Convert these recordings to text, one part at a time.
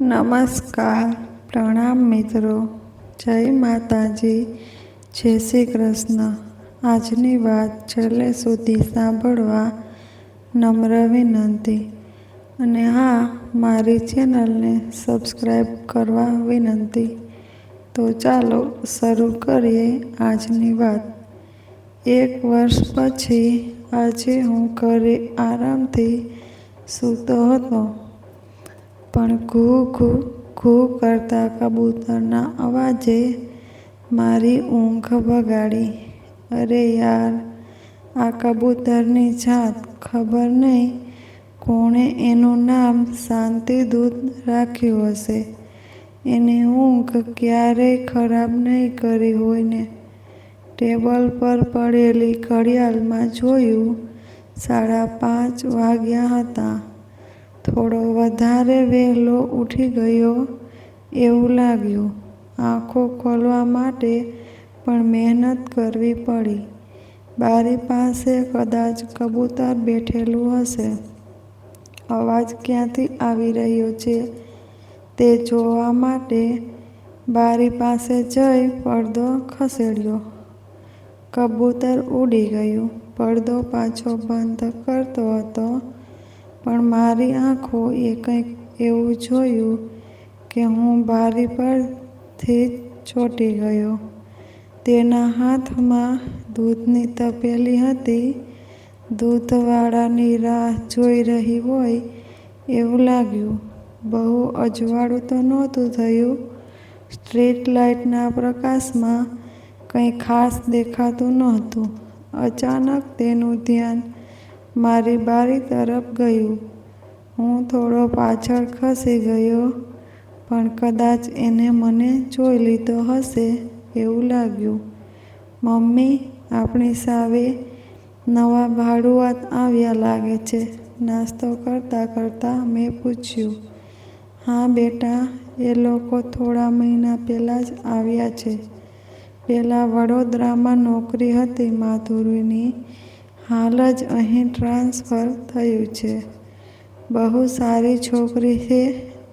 નમસ્કાર, પ્રણામ મિત્રો, જય માતાજી, જય શ્રી કૃષ્ણ. આજની વાત છેલ્લે સુધી સાંભળવા નમ્ર વિનંતી. અને હા, મારી ચેનલને સબસ્ક્રાઈબ કરવા વિનંતી. તો ચાલો શરૂ કરીએ આજની વાત. 1 વર્ષ પછી આજે હું ઘરે આરામથી સૂતો હતો, પણ ઘૂ ઘૂ ઘૂ કરતા કબૂતરના અવાજે મારી ઊંઘ બગાડી. અરે યાર, આ કબૂતરની જાત ખબર નહીં કોણે એનું નામ શાંતિદૂત રાખ્યું હશે. એની ઊંઘ ક્યારેય ખરાબ નહીં કરી હોય ને. ટેબલ પર પડેલી ઘડિયાળમાં જોયું 5:30 વાગ્યા હતા. થોડો વધારે વહેલો ઉઠી ગયો એવું લાગ્યું. આંખો ખોલવા માટે પણ મહેનત કરવી પડી. બારી પાસે કદાચ કબૂતર બેઠેલું હશે. અવાજ ક્યાંથી આવી રહ્યો છે તે જોવા માટે બારી પાસે જઈ પડદો ખસેડ્યો. કબૂતર ઉડી ગયું. પડદો પાછો બંધ કરતો હતો, પણ મારી આંખોએ કંઈક એવું જોયું કે હું બારી પરથી ચોંટી ગયો. તેના હાથમાં દૂધની તપેલી હતી. દૂધવાળાની રાહ જોઈ રહી હોય એવું લાગ્યું. બહુ અજવાળું તો નહોતું થયું. સ્ટ્રીટ લાઇટના પ્રકાશમાં કંઈ ખાસ દેખાતું નહોતું. અચાનક તેનું ધ્યાન મારી બારી તરફ ગયું. હું થોડો પાછળ ખસી ગયો, પણ કદાચ એને મને જોઈ લીધો હશે એવું લાગ્યું. મમ્મી, આપણી સામે નવા ભાડુઆત આવ્યા લાગે છે. નાસ્તો કરતાં કરતાં મેં પૂછ્યું. હા બેટા, એ લોકો થોડા મહિના પહેલાં જ આવ્યા છે. પહેલાં વડોદરામાં નોકરી હતી માધુરીની, હાલ જ અહીં ટ્રાન્સફર થયું છે. બહુ સારી છોકરી છે,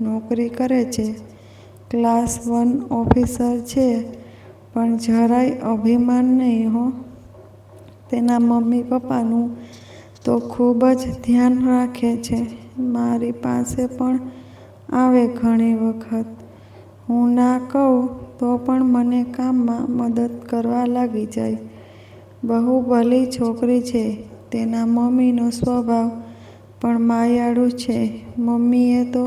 નોકરી કરે છે, ક્લાસ 1 ઓફિસર છે, પણ જરાય અભિમાન નહીં હો. તેના મમ્મી પપ્પાનું તો ખૂબ જ ધ્યાન રાખે છે. મારી પાસે પણ આવે ઘણી વખત. હું ના કહું તો પણ મને કામમાં મદદ કરવા લાગી જાય. બહુ ભલી છોકરી છે. તેના મમ્મીનો સ્વભાવ પણ માયાળુ છે. મમ્મીએ તો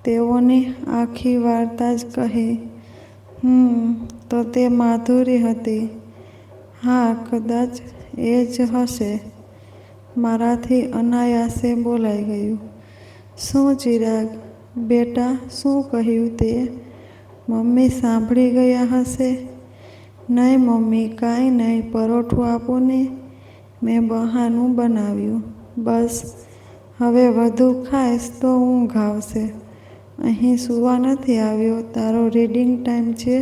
તેઓની આખી વાર્તા જ કહી. તો તે માધુરી હતી. હા, કદાચ એ જ હશે. મારાથી અનાયાસે બોલાઈ ગયું. શું ચિરાગ બેટા, શું કહ્યું તે? મમ્મી સાંભળી ગયા હશે. નહીં મમ્મી, કાંઈ નહીં, પરોઠું આપો ને. મેં બહાનું બનાવ્યું. બસ, હવે વધુ ખાઈશ તો ઊંઘ આવશે. અહીં સૂવા નથી આવ્યો. તારો રીડિંગ ટાઈમ છે.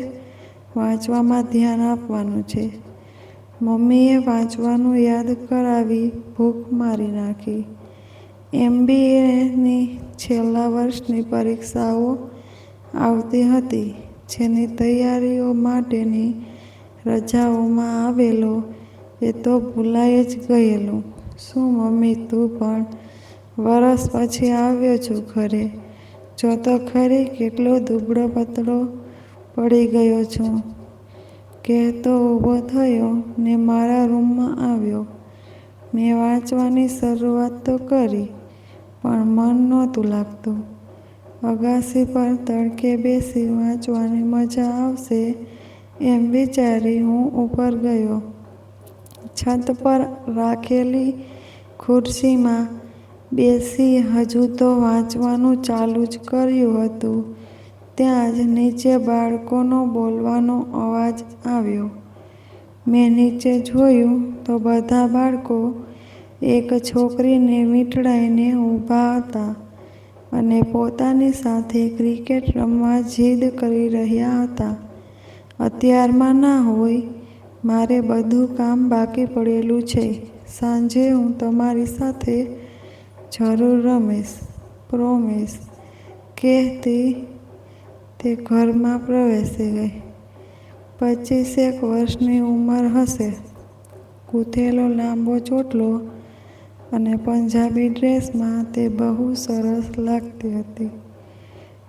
વાંચવામાં ધ્યાન આપવાનું છે. મમ્મીએ વાંચવાનું યાદ કરાવી ભૂખ મારી નાખી. MBAની છેલ્લા વર્ષની પરીક્ષાઓ આવતી હતી, જેની તૈયારીઓ માટેની રજાઓમાં આવેલો એ તો ભૂલાઈ જ ગયેલું. શું મમ્મી, તું પણ વરસ પછી આવ્યો છું ઘરે? જો તો ખરી કેટલો દુબળો પતળો પડી ગયો છું. કહેતો ઊભો થયો ને મારા રૂમમાં આવ્યો. મેં વાંચવાની શરૂઆત તો કરી, પણ મન નહોતું લાગતું. અગાસી પર તડકે બેસી વાંચવાની મજા આવશે એમ વિચારી હું ઉપર ગયો. છત પર રાખેલી ખુરશીમાં બેસી હજુ તો વાંચવાનું ચાલુ જ કર્યું હતું, ત્યાં જ નીચે બાળકોનો બોલવાનો અવાજ આવ્યો. મેં નીચે જોયું તો બધા બાળકો એક છોકરીને વીંટળાઈને ઊભા હતા અને પોતાની સાથે ક્રિકેટ રમવા જીદ કરી રહ્યા હતા. અત્યારમાં ના હોય. મારે બધું કામ બાકી પડેલું છે. સાંજે હું તમારી સાથે જરૂર રમીશ. પ્રોમિસ. કહેતી તે ઘરમાં પ્રવેશી ગઈ. 25 વર્ષની ઉંમર હશે. ગૂંથેલો લાંબો ચોટલો અને પંજાબી ડ્રેસમાં તે બહુ સરસ લાગતી હતી.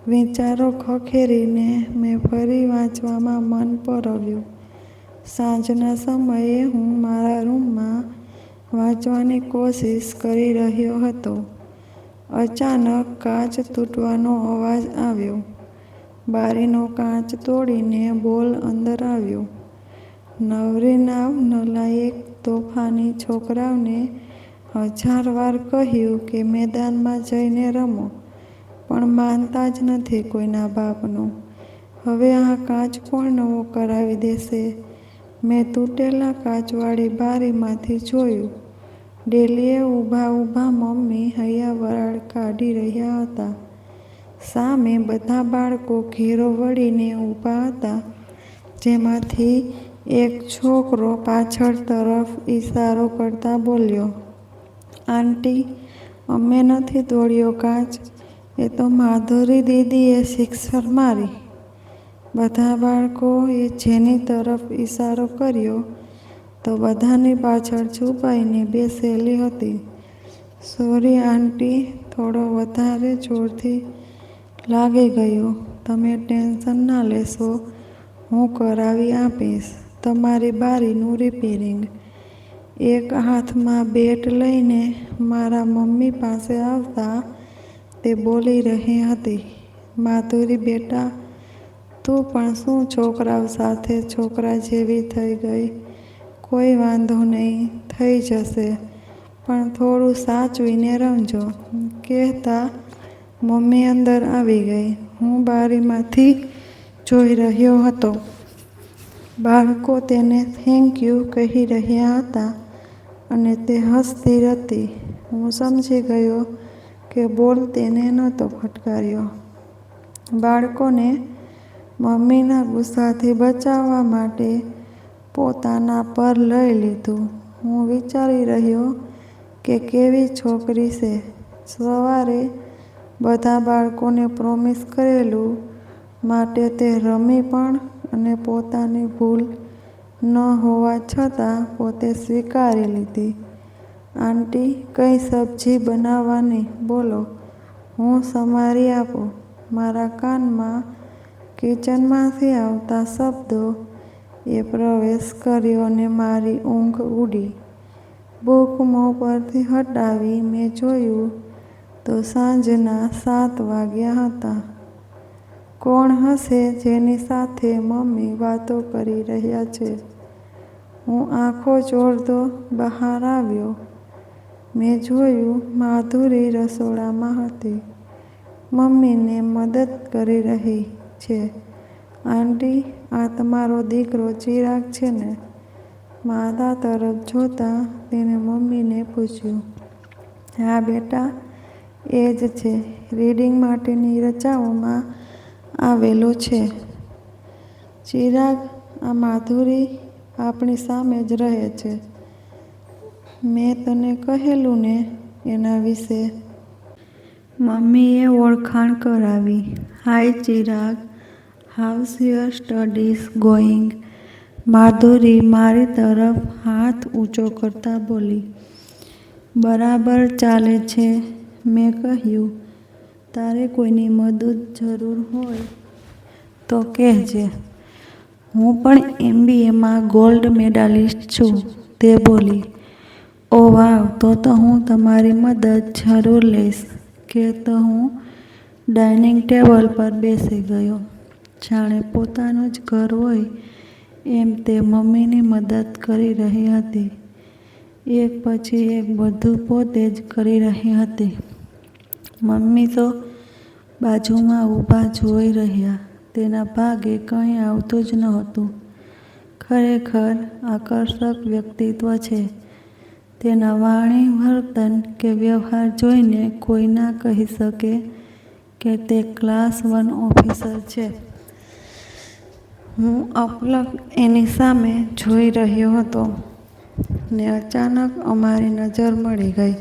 વિચારો ખખેરીને મેં ફરી વાંચવામાં મન પરોવ્યું. સાંજના સમયે હું મારા રૂમમાં વાંચવાની કોશિશ કરી રહ્યો હતો. અચાનક કાચ તૂટવાનો અવાજ આવ્યો. બારીનો કાચ તોડીને બોલ અંદર આવ્યો. નવરીનાવ નલાયક તોફાની છોકરાઓને 1000 વાર કહ્યું કે મેદાનમાં જઈને રમો, પણ માનતા જ નથી કોઈના બાપનું. હવે આ કાચ કોણ નવો કરાવી દેશે? મેં તૂટેલા કાચવાળી બારીમાંથી જોયું. ડેલીએ ઊભા મમ્મી હૈયા વરાળ કાઢી રહ્યા હતા. સામે બધા બાળકો ઘેરો વળીને ઊભા હતા, જેમાંથી એક છોકરો પાછળ તરફ ઈશારો કરતા બોલ્યો, આંટી, અમે નથી તોડ્યો કાચ, એ તો માધુરી દીદીએ સિક્સર મારી. બધા બાળકોએ જેની તરફ ઈશારો કર્યો તો બધાની પાછળ છુપાઈને બેસેલી હતી. સોરી આંટી, થોડો વધારે જોરથી લાગી ગયું. તમે ટેન્શન ના લેશો, હું કરાવી આપીશ તમારી બારીનું રિપેરિંગ. એક હાથમાં બેટ લઈને મારા મમ્મી પાસે આવતા તે બોલી રહી હતી, માધુરી બેટા, તું પણ શું છોકરાઓ સાથે છોકરા જેવી થઈ ગઈ? કોઈ વાંધો નહીં, થઈ જશે, પણ થોડું સાચવીને રમજો. કહેતા મમ્મી અંદર આવી ગઈ. હું બારીમાંથી જોઈ રહ્યો હતો. બાળકો તેને થેન્ક યુ કહી રહ્યા હતા અને તે હસતી હતી. હું સમજી ગયો કે બોલ તેને નહોતો ફટકાર્યો. બાળકોને મમ્મીના ગુસ્સાથી બચાવવા માટે પોતાના પર લઈ લીધું. હું વિચારી રહ્યો કે કેવી છોકરી છે. સવારે બધા બાળકોને પ્રોમિસ કરેલું માટે તે રમી પણ અને પોતાની ભૂલ ન હોવા છતાં પોતે સ્વીકારી લીધી. આંટી, કઈ સબ્જી બનાવવાની બોલો, હું સમારી આપું. મારા કાનમાં કિચનમાંથી આવતા શબ્દો એ પ્રવેશ કર્યો અને મારી ઊંઘ ઉડી. બુક મોં પરથી હટાવી મેં જોયું તો સાંજના 7 વાગ્યા હતા. કોણ હશે જેની સાથે મમ્મી વાતો કરી રહ્યા છે? હું આંખો ચોળતો બહાર આવ્યો. મેં જોયું માધુરી રસોડામાં હતી. મમ્મીને મદદ કરી રહી છે. આંટી, આ તમારો દીકરો ચિરાગ છે ને? માતા તરફ જોતાં તેણે મમ્મીને પૂછ્યું. હા બેટા, એ જ છે. રીડિંગ માટેની રજાઓમાં આવેલો છે. ચિરાગ, આ માધુરી આપણી સામે જ રહે છે. મેં તને કહેલું ને એના વિશે. મમ્મીએ ઓળખાણ કરાવી. Hi Chirag, how's your studies going? Madhuri મારી તરફ હાથ ઊંચો કરતા બોલી. બરાબર ચાલે છે. મેં કહ્યું, તારે કોઈની મદદ જરૂર હોય તો કહેજે. હું પણ MBAમાં ગોલ્ડ મેડાલિસ્ટ છું, તે બોલી. ઓ વાવ, તો હું તમારી મદદ જરૂર લઈશ, કહેતો હું ડાઇનિંગ ટેબલ પર બેસી ગયો. જાણે પોતાનું જ ઘર હોય એમ તે મમ્મીની મદદ કરી રહી હતી. એક પછી એક બધું પોતે જ કરી રહી હતી. મમ્મી તો બાજુમાં ઊભા જોઈ રહ્યા. તેના ભાગે કંઈ આવતું જ નહોતું. ખરેખર આકર્ષક વ્યક્તિત્વ છે. તેના વાણી, વર્તન કે વ્યવહાર જોઈને કોઈ ના કહી શકે કે તે ક્લાસ 1 ઓફિસર છે. હું અપલક એની સામે જોઈ રહ્યો હતો ને અચાનક અમારી નજર મળી ગઈ.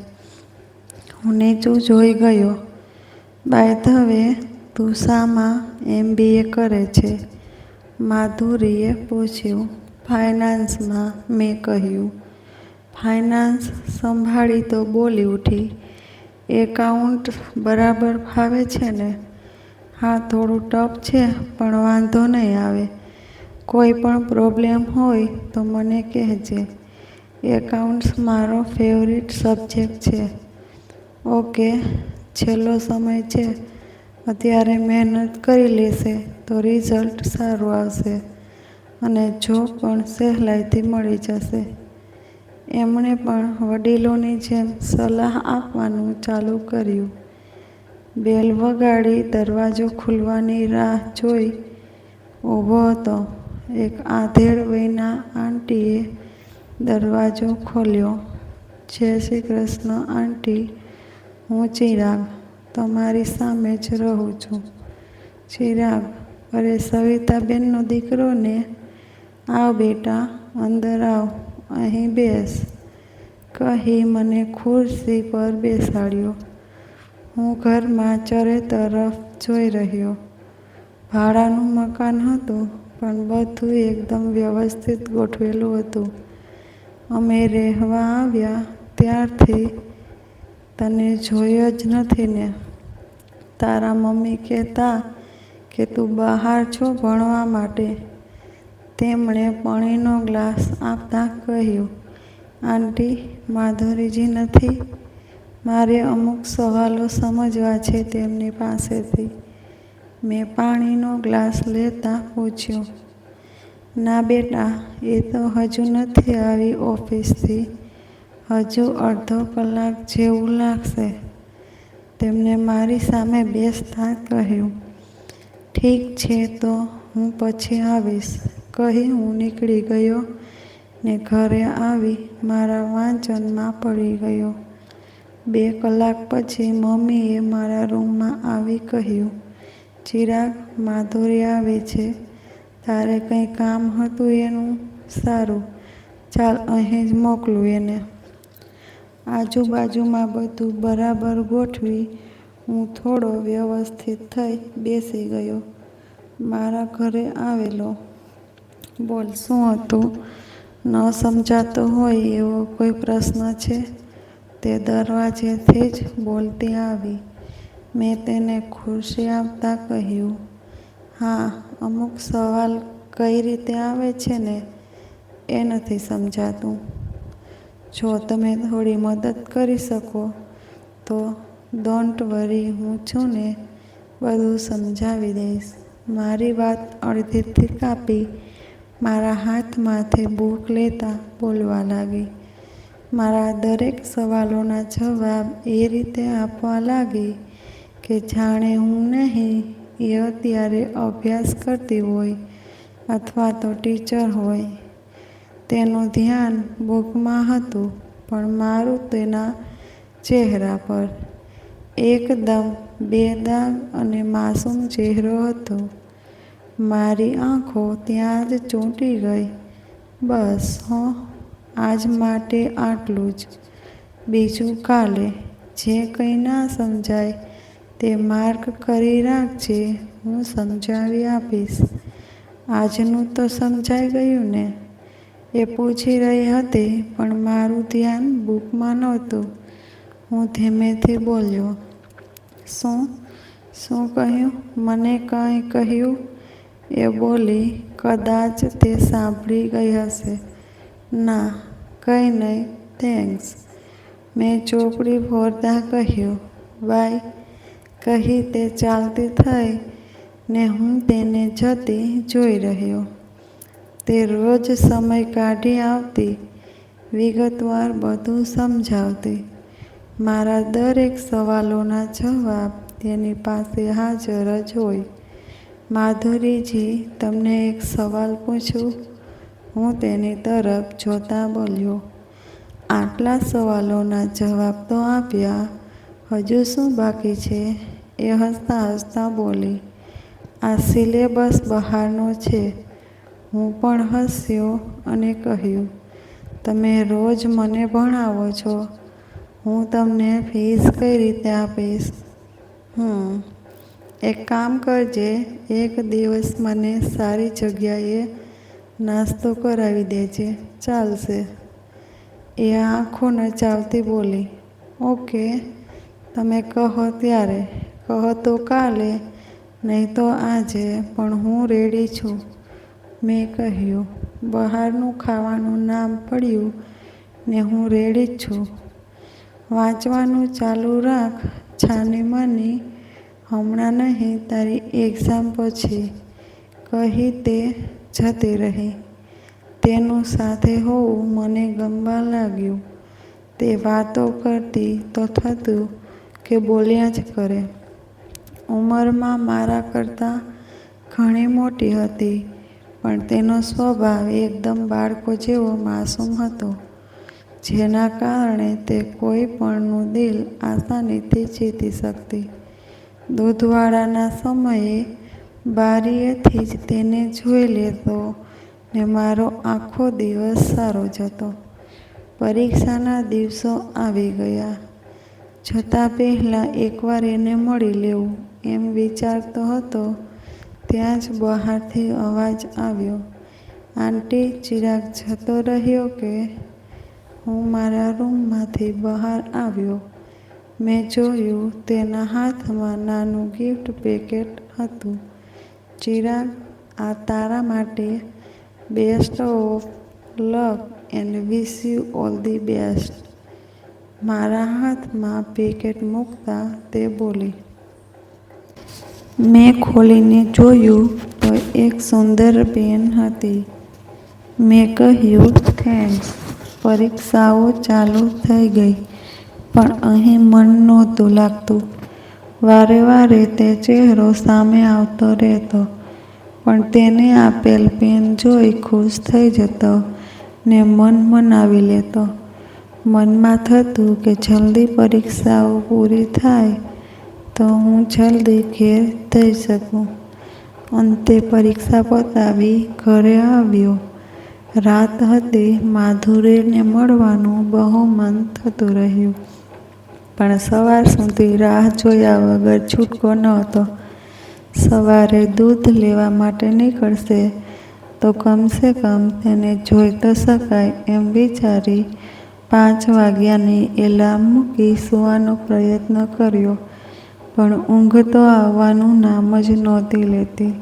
હું નીચું જોઈ ગયો. બાય ધ વે, તું શામાં MBA કરે છે? માધુરીએ પૂછ્યું. ફાઇનાન્સમાં, મેં કહ્યું. ફાઇનાન્સ સંભાળી તો બોલી ઉઠી. એકાઉન્ટ બરાબર ફાવે છે ને? હા, થોડું ટફ છે પણ વાંધો નહીં આવે. કોઈ પણ પ્રોબ્લેમ હોય તો મને કહેજે. એકાઉન્ટ્સ મારો ફેવરિટ સબ્જેક્ટ છે. ઓકે, છેલ્લો સમય છે. અત્યારે મહેનત કરી લેશે તો રિઝલ્ટ સારું આવશે અને જોબ પણ સહેલાઈથી મળી જશે. એમણે પણ વડીલોની જેમ સલાહ આપવાનું ચાલુ કર્યું. બેલ વગાડી દરવાજો ખુલવાની રાહ જોઈ ઊભો હતો. એક આધેડ વયના આંટીએ દરવાજો ખોલ્યો. જય શ્રી કૃષ્ણ આંટી, હું ચિરાગ, તમારી સામે જ રહું છું. ચિરાગ: અરે, સવિતાબેનનો દીકરો ને? આવ બેટા, અંદર આવ, અહીં બેસ, કહી મને ખુરશી પર બેસાડ્યો. હું ઘરમાં ચરે તરફ જોઈ રહ્યો. ભાડાનું મકાન હતું પણ બધું એકદમ વ્યવસ્થિત ગોઠવેલું હતું. અમે રહેવા આવ્યા ત્યારથી તને જોયો જ નથી ને? તારા મમ્મી કહેતા કે તું બહાર છો ભણવા માટે. તેમણે પાણીનો ગ્લાસ આપતા કહ્યું. આંટી, માધુરીજી નથી? મારે અમુક સવાલો સમજવા છે તેમની પાસેથી. મેં પાણીનો ગ્લાસ લેતા પૂછ્યું. ના બેટા, એ તો હજુ નથી આવી ઓફિસથી. હજુ અડધો કલાક જેવું લાગશે. તેમણે મારી સામે બેસતા કહ્યું. ઠીક છે તો હું પછી આવીશ, કહી હું નીકળી ગયો ને ઘરે આવી મારા વાંચનમાં પડી ગયો. 2 કલાક પછી મમ્મીએ મારા રૂમમાં આવી કહ્યું. ચિરાગ, માધુરી આવે છે. તારે કંઈ કામ હતું એનું? સારું, ચાલ અહીં જ મોકલું એને. આજુબાજુમાં બધું બરાબર ગોઠવી હું થોડો વ્યવસ્થિત થઈ બેસી ગયો. મારા ઘરે આવેલો. બોલ, શું હતું? ન સમજાતો હોય એવો કોઈ પ્રશ્ન છે? તે દરવાજેથી જ બોલતી આવી. મેં તેને ખુરશી આપતા કહ્યું. હા, અમુક સવાલ કઈ રીતે આવે છે ને એ નથી સમજાતું. જો તમે થોડી મદદ કરી શકો તો ડોન્ટ વરી, હું છું ને, બધું સમજાવી દઈશ. મારી વાત અડધેથી કાપી મારા હાથમાંથી બુક લેતા બોલવા લાગી. મારા દરેક સવાલોના જવાબ એ રીતે આપવા લાગી કે જાણે હું નહીં એ અત્યારે અભ્યાસ કરતી હોય અથવા તો ટીચર હોય. તેનું ધ્યાન બુકમાં હતું પણ મારું તેના ચહેરા પર. એકદમ બેદાગ અને માસૂમ ચહેરો હતો. મારી આંખો ત્યાં જ ચોંટી ગઈ. બસ હો, આજ માટે આટલું જ. બીજું કાલે જે કંઈ ના સમજાય તે માર્ક કરી રાખજે, હું સમજાવી આપીશ. આજનું તો સમજાઈ ગયું ને? એ પૂછી રહી હતી પણ મારું ધ્યાન બુકમાં નહોતું. હું ધીમેથી બોલ્યો. શું કહ્યું? મને કંઈ કહ્યું? એ બોલી. કદાચ તે સાંભળી ગઈ હશે. ના, કંઈ નહીં, થેન્ક્સ. મેં ચોપડી ફોરતા કહ્યું. બાય, કહી તે ચાલતી થઈ ને હું તેને જતી જોઈ રહ્યો. તે રોજ સમય કાઢી આવતી, વિગતવાર બધું સમજાવતી. મારા દરેક સવાલોના જવાબ તેની પાસે હાજર જ હોય. માધુરીજી, તમને એક સવાલ પૂછું? હું તેની તરફ જોતા બોલ્યો. આટલા સવાલોના જવાબ તો આપ્યા, હજુ શું બાકી છે? એ હસતા હસતા બોલી. આ સિલેબસ બહારનો છે. હું પણ હસ્યો અને કહ્યું. તમે રોજ મને ભણાવો છો, હું તમને ફીસ કઈ રીતે આપીશ? એક કામ કરજે, એક દિવસ મને સારી જગ્યાએ નાસ્તો કરાવી દેજે, ચાલશે? એ આંખો નચાવતી બોલી. ઓકે, તમે કહો ત્યારે. કહો તો કાલે, નહીં તો આજે, પણ હું રેડી છું, મેં કહ્યું. બહારનું ખાવાનું નામ પડ્યું ને હું રેડી જ છું. વાંચવાનું ચાલુ રાખ, છાની માની, હમણાં નહીં, તારી એક્ઝામ પછી, કહી તે જતી રહી. તેનું સાથે હોવું મને ગમવા લાગ્યું. તે વાતો કરતી તો થતું કે બોલ્યા જ કરે. ઉંમરમાં મારા કરતાં ઘણી મોટી હતી, પણ તેનો સ્વભાવ એકદમ બાળકો જેવો માસૂમ હતો, જેના કારણે તે કોઈ પણનું દિલ આસાનીથી જીતી શકતી. દૂધવાળાના સમયે બારીએથી જ તેને જોઈ લેતો ને મારો આખો દિવસ સારો જતો. પરીક્ષાના દિવસો આવી ગયા. જતાં પહેલાં એકવાર એને મળી લેવું એમ વિચારતો હતો, ત્યાં જ બહારથી અવાજ આવ્યો. આંટી, ચિરાગ જતો રહ્યો કે? હું મારા રૂમમાંથી બહાર આવ્યો. મેં જોયું તેના હાથમાં નાનું ગિફ્ટ પેકેટ હતું. ચિરાગ, આ તારા માટે. Best of luck and wish you all the best. મારા હાથમાં પેકેટ મૂકતા તે બોલી. મેં ખોલીને જોયું તો એક સુંદર પેન હતી. મેં કહ્યું, થેન્ક્સ. પરીક્ષાઓ ચાલુ થઈ ગઈ, પણ અહીં મન નહોતું લાગતું. વારે વારે તે ચહેરો સામે આવતો રહેતો, પણ તેને આપેલ પેન જોઈ ખુશ થઈ જતો ને મન મનાવી લેતો. મનમાં થતું કે જલ્દી પરીક્ષાઓ પૂરી થાય તો હું જલ્દી ઘેર જઈ શકું. અંતે પરીક્ષા પતાવી ઘરે આવ્યો. રાત હતી. માધુરીને મળવાનું બહુ મન થતું રહ્યું, પણ સવાર સુધી રાહ જોયા વગર છૂટકો નહોતો. સવારે દૂધ લેવા માટે નીકળશે તો કમસે કમ તેને જોઈ તો શકાય એમ વિચારી 5 વાગ્યાની એલાર્મ મૂકી સૂવાનો પ્રયત્ન કર્યો, પણ ઊંઘ તો આવવાનું નામ જ નહોતી લેતી.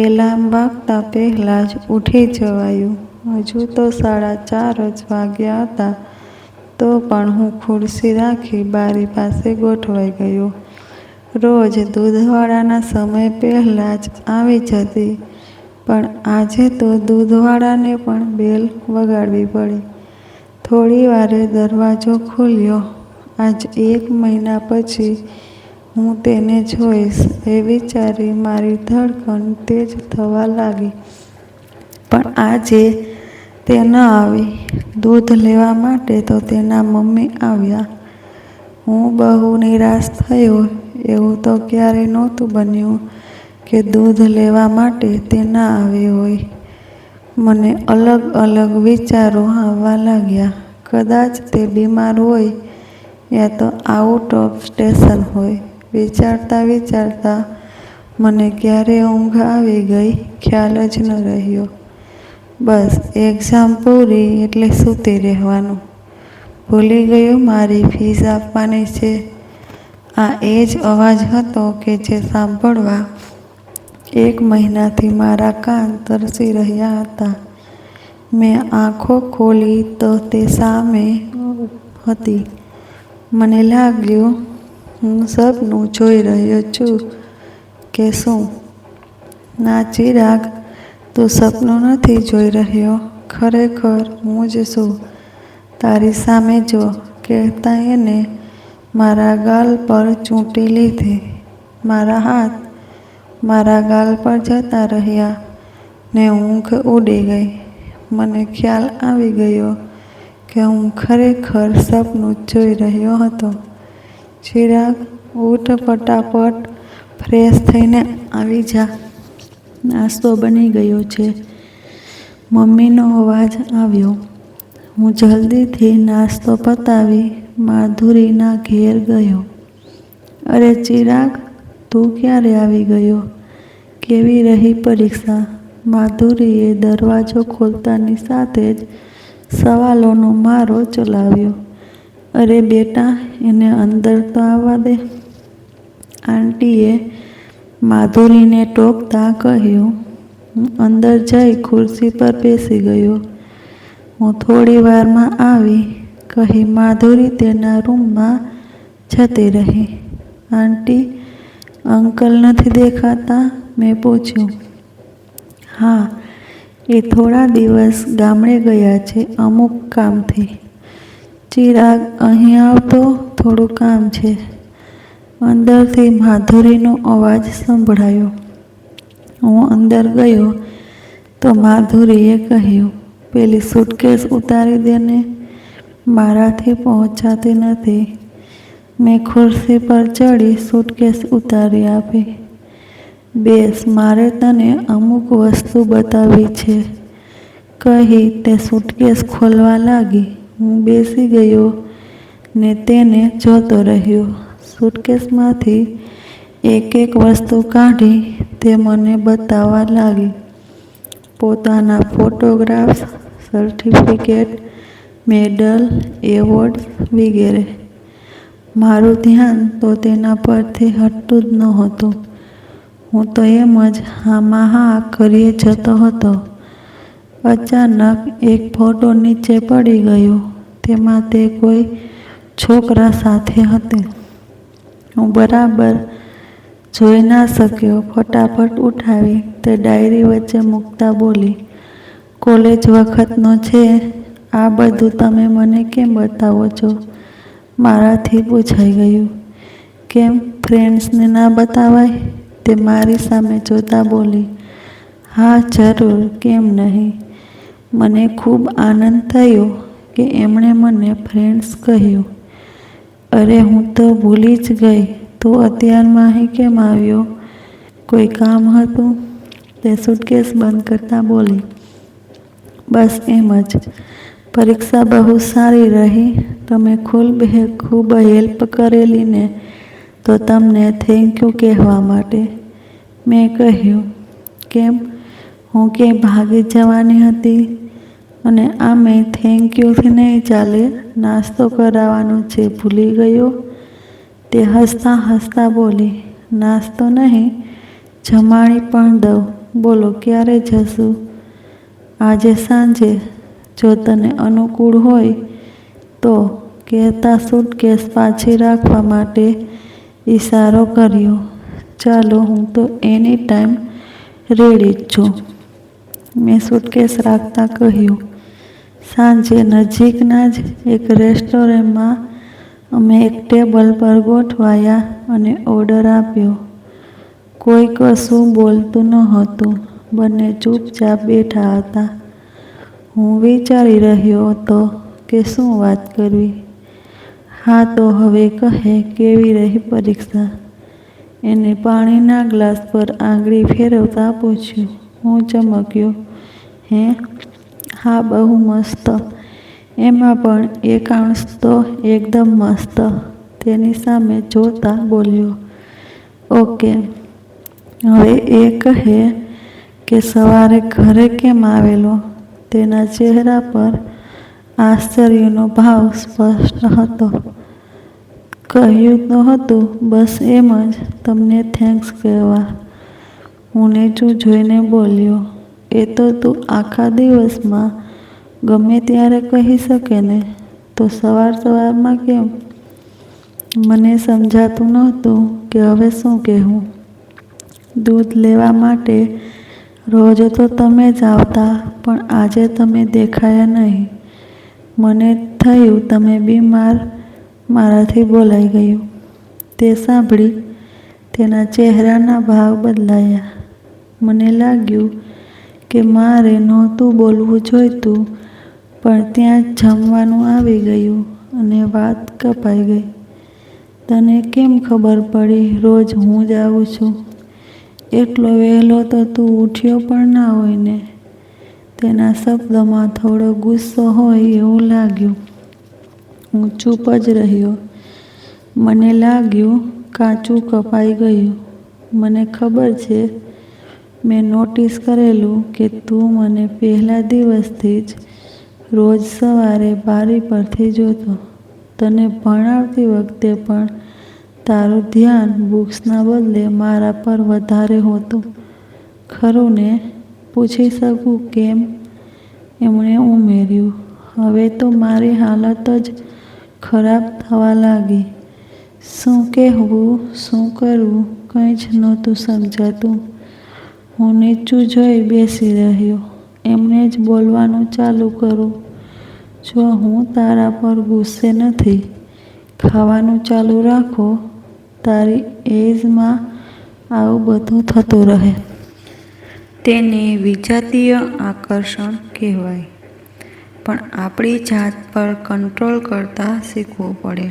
એલાર્મ વાગતા પહેલાં જ ઉઠી જવાયું. હજુ તો 4:30 જ વાગ્યા હતા, તો પણ હું ખુરશી રાખી બારી પાસે ગોઠવાઈ ગયો. રોજ દૂધવાળાના સમય પહેલાં જ આવી જતી, પણ આજે તો દૂધવાળાને પણ બેલ વગાડવી પડી. થોડી વારે દરવાજો ખુલ્યો. આજ 1 મહિના પછી હું તેને જોઈશ એ વિચારી મારી ધડકન તેજ થવા લાગી. પણ આજે તે ન આવી. દૂધ લેવા માટે તો તેના મમ્મી આવ્યા. હું બહુ નિરાશ થયો. એવું તો ક્યારેય નહોતું બન્યું કે દૂધ લેવા માટે તે ના આવી હોય. મને અલગ અલગ વિચારો આવવા લાગ્યા. કદાચ તે બીમાર હોય યા તો આઉટ ઓફ સ્ટેશન હોય. વિચારતા વિચારતા મને ક્યારે ઊંઘ આવી ગઈ ખ્યાલ જ ન રહ્યો. બસ એક્ઝામ પૂરી એટલે સૂતી રહેવાનું. ભૂલી ગયો મારી ફીસ આપવાની છે. આ એ જ અવાજ હતો કે જે સાંભળવા 1 મહિનાથી મારા કાન તરસી રહ્યા હતા. મેં આંખો ખોલી તો તે સામે હતી. મને લાગ્યું હું સપનું જોઈ રહ્યો છું કે શું. ના ચિરાગ, તું સપનું નથી જોઈ રહ્યો, ખરેખર હું જ છું. તારી સામે જો, કહેતા એને મારા ગાલ પર ચૂંટી લીધી. મારા હાથ મારા ગાલ પર જતા રહ્યા ને ઊંઘ ઉડી ગઈ. મને ખ્યાલ આવી ગયો કે હું ખરેખર સપનું જોઈ રહ્યો હતો. ચિરાગ, ઉઠ, ફટાફટ ફ્રેશ થઈને આવી જા, નાસ્તો બની ગયો છે. મમ્મીનો અવાજ આવ્યો. હું જલ્દીથી નાસ્તો પતાવી માધુરીના ઘેર ગયો. અરે ચિરાગ, તું ક્યારે આવી ગયો? કેવી રહી પરીક્ષા? માધુરીએ દરવાજો ખોલતાની સાથે જ સવાલોનો મારો ચલાવ્યો. અરે બેટા, એને અંદર તો આવવા દે. આંટીએ માધુરીને ટોકતા કહ્યું. હું અંદર જઈ ખુરશી પર બેસી ગયો. હું થોડી વારમાં આવી, કહી માધુરી તેના રૂમમાં જતી રહી. આંટી, અંકલ નથી દેખાતા? મેં પૂછ્યું. હા, એ થોડા દિવસ ગામડે ગયા છે અમુક કામથી. ચિરાગ, અહીં આવતો, થોડું કામ છે. અંદરથી માધુરીનો અવાજ સંભળાયો. હું અંદર ગયો તો માધુરીએ કહ્યું, પેલી સૂટકેસ ઉતારી દેને, મારાથી પહોંચાતી નથી. મેં ખુરશી પર ચડી સૂટકેસ ઉતારી આપી. બેસ, મારે તને અમુક વસ્તુ બતાવી છે, કહી તે સૂટકેસ ખોલવા લાગી. હું બેસી ગયો ને તેને જોતો રહ્યો. સૂટકેસમાંથી એક એક વસ્તુ કાઢી તે મને બતાવવા લાગી. પોતાના ફોટોગ્રાફ્સ, સર્ટિફિકેટ, મેડલ, એવોર્ડ્સ વગેરે. મારું ધ્યાન તો તેના પરથી હટતું જ નહોતું. હું તો એમ જ હામાં હા કરીએ જતો હતો. અચાનક એક ફોટો નીચે પડી ગયો. તેમાં તે કોઈ છોકરા સાથે હતી. હું બરાબર જોઈ ના શક્યો. ફટાફટ ઉઠાવી તે ડાયરી વચ્ચે મૂકતા બોલી, કોલેજ વખતનો છે. આ બધું તમે મને કેમ બતાવો છો? મારાથી પૂછાઈ ગયું. કેમ, ફ્રેન્ડ્સને ના બતાવાય? તે મારી સામે જોતા બોલી. હા જરૂર, કેમ નહીં. મને ખૂબ આનંદ થયો કે એમણે મને ફ્રેન્ડ્સ કહ્યું. અરે, હું તો ભૂલી જ ગઈ. તું અત્યારમાં અહીં કેમ આવ્યો? કોઈ કામ હતું? તે સૂટકેસ બંધ કરતા બોલી. બસ એમ જ. પરીક્ષા બહુ સારી રહી. તમે ખૂબ હેલ્પ કરેલી ને, તો તમને થેન્ક યુ કહેવા માટે. મેં કહ્યું. કેમ, હું ક્યાંય ભાગી જવાની હતી? અને આમે થેન્ક યુથી નહીં ચાલે, નાસ્તો કરાવવાનો છે, ભૂલી ગયો? તે હસતા હસતા બોલી. નાસ્તો નહીં, જમાડી પણ દઉં. બોલો, ક્યારે જશું? આજે સાંજે, જો તને અનુકૂળ હોય તો, કહેતા સૂટકેસ પાછી રાખવા માટે ઈશારો કર્યો. ચાલો, હું તો એની ટાઈમ રેડી જ છું. મેં સૂટકેસ રાખતા કહ્યું. સાંજે નજીકના જ એક રેસ્ટોરન્ટમાં અમે એક ટેબલ પર ગોઠવાયા અને ઓર્ડર આપ્યો. કોઈ કશું બોલતું નહોતું. બંને ચૂપચાપ બેઠા હતા. હું વિચારી રહ્યો હતો કે શું વાત કરવી. હા તો હવે કહે, કેવી રહી પરીક્ષા? એને પાણીના ગ્લાસ પર આંગળી ફેરવતા પૂછ્યું. હું ચમક્યો. હે? હા, બહુ મસ્ત. એમાં પણ એકાઉન્ટ્સ તો એકદમ મસ્ત. તેની સામે જોતા બોલ્યો. ઓકે, હવે એ કહે કે સવારે ઘરે કેમ આવેલો? તેના ચહેરા પર આશ્ચર્યનો ભાવ સ્પષ્ટ હતો. કહ્યું તો હતું, બસ એમ જ તમને થેન્ક્સ કહેવા. હું નીચું જોઈને બોલ્યો. એ તો તું આખા દિવસમાં ગમે ત્યારે કહી શકે ને, તો સવારમાં કેમ? મને સમજાતું નહોતું કે હવે શું કહેવું. દૂધ લેવા માટે રોજ તો તમે જ આવતા, પણ આજે તમે દેખાયા નહીં. મને થયું તમે બીમાર. મારાથી બોલાઈ ગયું. તે સાંભળી તેના ચહેરાના ભાવ બદલાયા. મને લાગ્યું કે મારે નહોતું બોલવું જોઈતું, પણ ત્યાં જમવાનું આવી ગયું અને વાત કપાઈ ગઈ. તને કેમ ખબર પડી રોજ હું જ આવું છું? એટલો વહેલો તો તું ઉઠ્યો પણ ના હોય ને? તેના શબ્દોમાં થોડો ગુસ્સો હોય એવું લાગ્યું. હું ચૂપ જ રહ્યો. મને લાગ્યું કાચું કપાઈ ગયું. મને ખબર છે, મેં નોટિસ કરેલું કે તું મને પહેલા દિવસથી જ રોજ સવારે બારી પરથી જોતો. તને ભણાવતી વખતે પણ તારું ધ્યાન બુક્સના બદલે મારા પર વધારે હોતું. ખરું ને? પૂછી શકું કેમ? એમણે ઉમેર્યું. હવે તો મારી હાલત જ ખરાબ થવા લાગી. શું કહેવું, શું કરવું કંઈ જ નહોતું સમજાતું. હું નીચું જોઈ બેસી રહ્યો. એમણે જ બોલવાનું ચાલુ કર્યું. જો હું તારા પર ગુસ્સે નથી. ખાવાનું ચાલુ રાખો. તારી એજમાં આવું બધું થતું રહે. તેને વિજાતીય આકર્ષણ કહેવાય. પણ આપણી જાત પર કંટ્રોલ કરતા શીખવું પડે.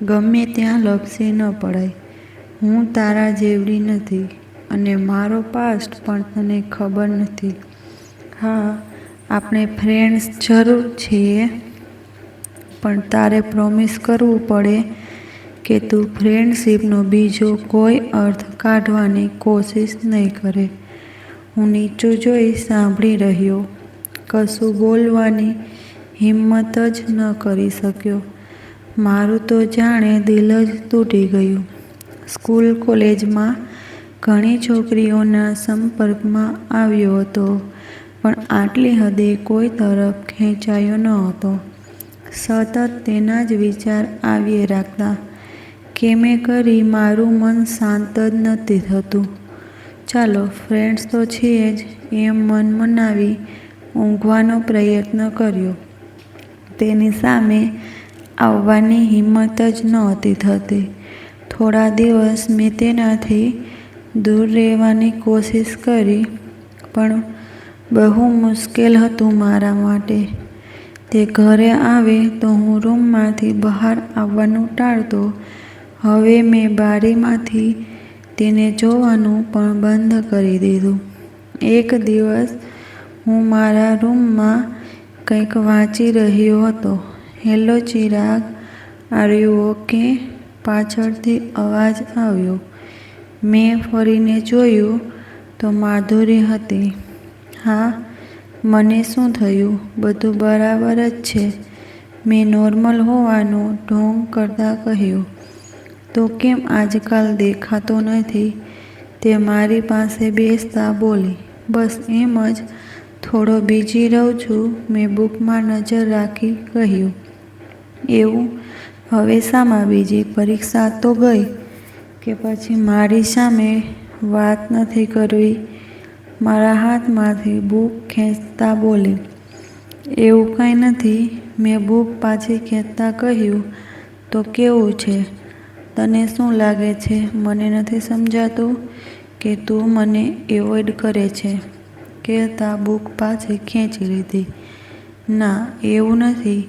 ગમે ત્યાં લપસી ન પડાય. હું તારા જેવડી નથી અને મારો પાસ્ટ પણ તને ખબર નથી. હા, આપણે ફ્રેન્ડ્સ જરૂર છીએ, પણ તારે પ્રોમિસ કરવું પડે કે તું ફ્રેન્ડશિપનો બીજો કોઈ અર્થ કાઢવાની કોશિશ નહીં કરે. હું નીચું જોઈ સાંભળી રહ્યો. કશું બોલવાની હિંમત જ ન કરી શક્યો. મારું તો જાણે દિલ જ તૂટી ગયું. સ્કૂલ કોલેજમાં ઘણી છોકરીઓના સંપર્કમાં આવ્યો હતો, પણ આટલી હદે કોઈ તરફ ખેંચાયો ન હતો. સતત તેના જ વિચાર આવ્યે રાખતા. કેમે કરી મારું મન શાંત જ નથી થતું. ચાલો, ફ્રેન્ડ્સ તો છીએ જ એમ મન મનાવી ઊંઘવાનો પ્રયત્ન કર્યો. તેની સામે આવવાની હિંમત જ નહોતી થતી. થોડા દિવસ મેં તેનાથી દૂર રહેવાની કોશિશ કરી, પણ બહુ મુશ્કેલ હતું મારા માટે. તે ઘરે આવે તો હું રૂમમાંથી બહાર આવવાનું ટાળતો. હવે મેં બારીમાંથી તેને જોવાનું પણ બંધ કરી દીધું. એક દિવસ હું મારા રૂમમાં કંઈક વાંચી રહ્યો હતો. Hello Chirag, are you okay? પાછળથી અવાજ આવ્યો. મેં ફરીને જોયું તો માધુરી હતી. હા, મને શું થયું? બધું બરાબર જ છે, મેં નોર્મલ હોવાનું ઢોંગ કરતાં કહ્યું. તો કેમ આજકાલ દેખાતો નથી? તે મારી પાસે બેસતા બોલી. બસ એમ જ, થોડો બિઝી રહું છું. મેં બુકમાં નજર રાખી કહ્યું. એવું? હવે શામાં બીજી? પરીક્ષા તો ગઈ કે પછી મારી સામે વાત નથી કરવી? મારા હાથમાંથી બુક ખેંચતા બોલી. એવું કંઈ નથી. મેં બુક પાછી ખેંચતા કહ્યું. તો કેવું છે? તને શું લાગે છે મને નથી સમજાતું કે તું મને એવોઇડ કરે છે? કહેતા બુક પાછી ખેંચી લીધી. ના, એવું નથી.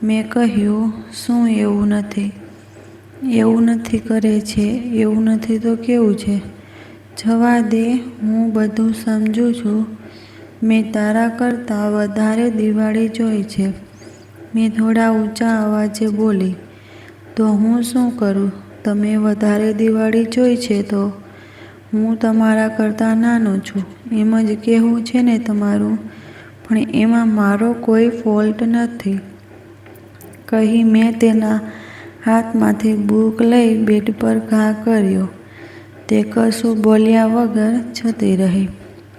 મેં કહ્યું. શું એવું નથી? એવું નથી કરે છે. એવું નથી તો કેવું છે? જવા દે, હું બધું સમજું છું. મેં તારા કરતાં વધારે દિવાળી જોઈ છે. મેં થોડા ઊંચા અવાજે બોલી. તો હું શું કરું? તમે વધારે દિવાળી જોઈ છે તો? હું તમારા કરતાં નાનો છું એમ જ કહેવું છે ને તમારું? પણ એમાં મારો કોઈ ફોલ્ટ નથી, કહી મેં તેના હાથમાંથી બુક લઈ બેડ પર ઘા કર્યો. તે કશું બોલ્યા વગર જતી રહી.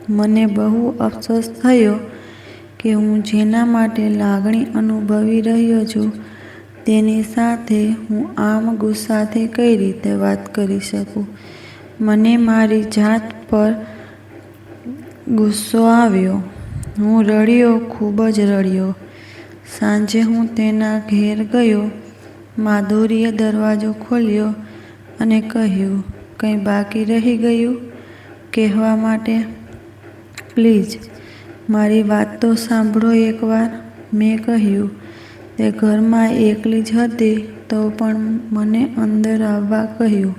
મને બહુ અફસોસ થયો કે હું જેના માટે લાગણી અનુભવી રહ્યો છું તેની સાથે હું આમ ગુસ્સાથી કઈ રીતે વાત કરી શકું. મને મારી જાત પર ગુસ્સો આવ્યો. હું રડ્યો, ખૂબ જ રડ્યો. સાંજે હું તેના ઘેર ગયો. માધુરીએ દરવાજો ખોલ્યો અને કહ્યું, કંઈ બાકી રહી ગયું કહેવા માટે? પ્લીઝ, મારી વાત તો સાંભળો એકવાર. મેં કહ્યું. તે ઘરમાં એકલી જ હતી તો પણ મને અંદર આવવા કહ્યું.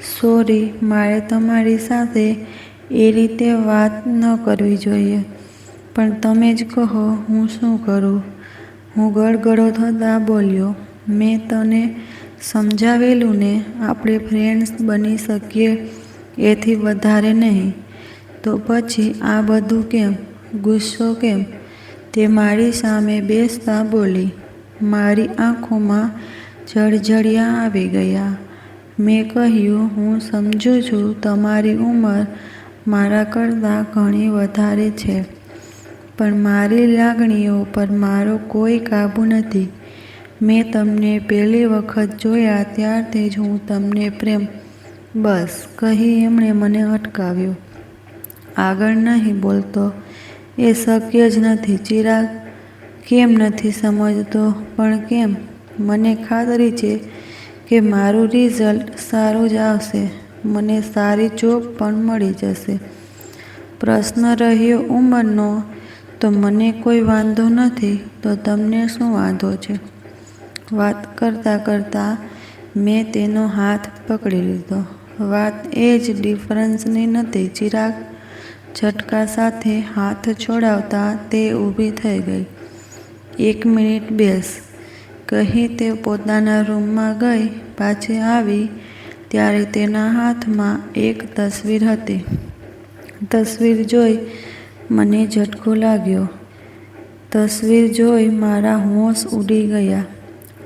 સોરી, મારે તમારી સાથે એ રીતે વાત ન કરવી જોઈએ, પણ તમે જ કહો હું શું કરું? હું ગળગળો થતાં બોલ્યો. મેં તને સમજાવેલું ને, આપણે ફ્રેન્ડ્સ બની શકીએ. એથી વધારે નહીં. તો પછી આ બધું કેમ? ગુસ્સો કેમ? તે મારી સામે બેસતા બોલી. મારી આંખોમાં જળજળિયા આવી ગયા. મેં કહ્યું, હું સમજુ છું તમારી ઉંમર મારા કરતાં ઘણી વધારે છે, પણ મારી લાગણીઓ પર મારો કોઈ કાબૂ નથી. મેં તમને પહેલી વખત જોયા ત્યારથી જ હું તમને પ્રેમ બસ કહી એમણે મને અટકાવ્યો. આગળ નહીં બોલતો. એ શક્ય જ નથી. ચિરાગ કેમ નથી સમજતો? પણ કેમ? મને ખાતરી છે કે મારું રિઝલ્ટ સારું જ આવશે. મને સારી જોબ પણ મળી જશે. પ્રશ્ન રહ્યો ઉંમરનો, તો મને કોઈ વાંધો નથી. તો તમને શું વાંધો છે? વાત કરતાં કરતાં મેં તેનો હાથ પકડી લીધો. વાત એ જ ડિફરન્સની નથી ચિરાગ. ઝટકા સાથે હાથ છોડાવતા તે ઊભી થઈ ગઈ. 1 મિનિટ બેસ કહી તે પોતાના રૂમમાં ગઈ. પાછી આવી ત્યારે તેના હાથમાં એક તસવીર હતી. તસવીર જોઈ મને ઝટકો લાગ્યો. તસવીર જોઈ મારા હોશ ઉડી ગયા.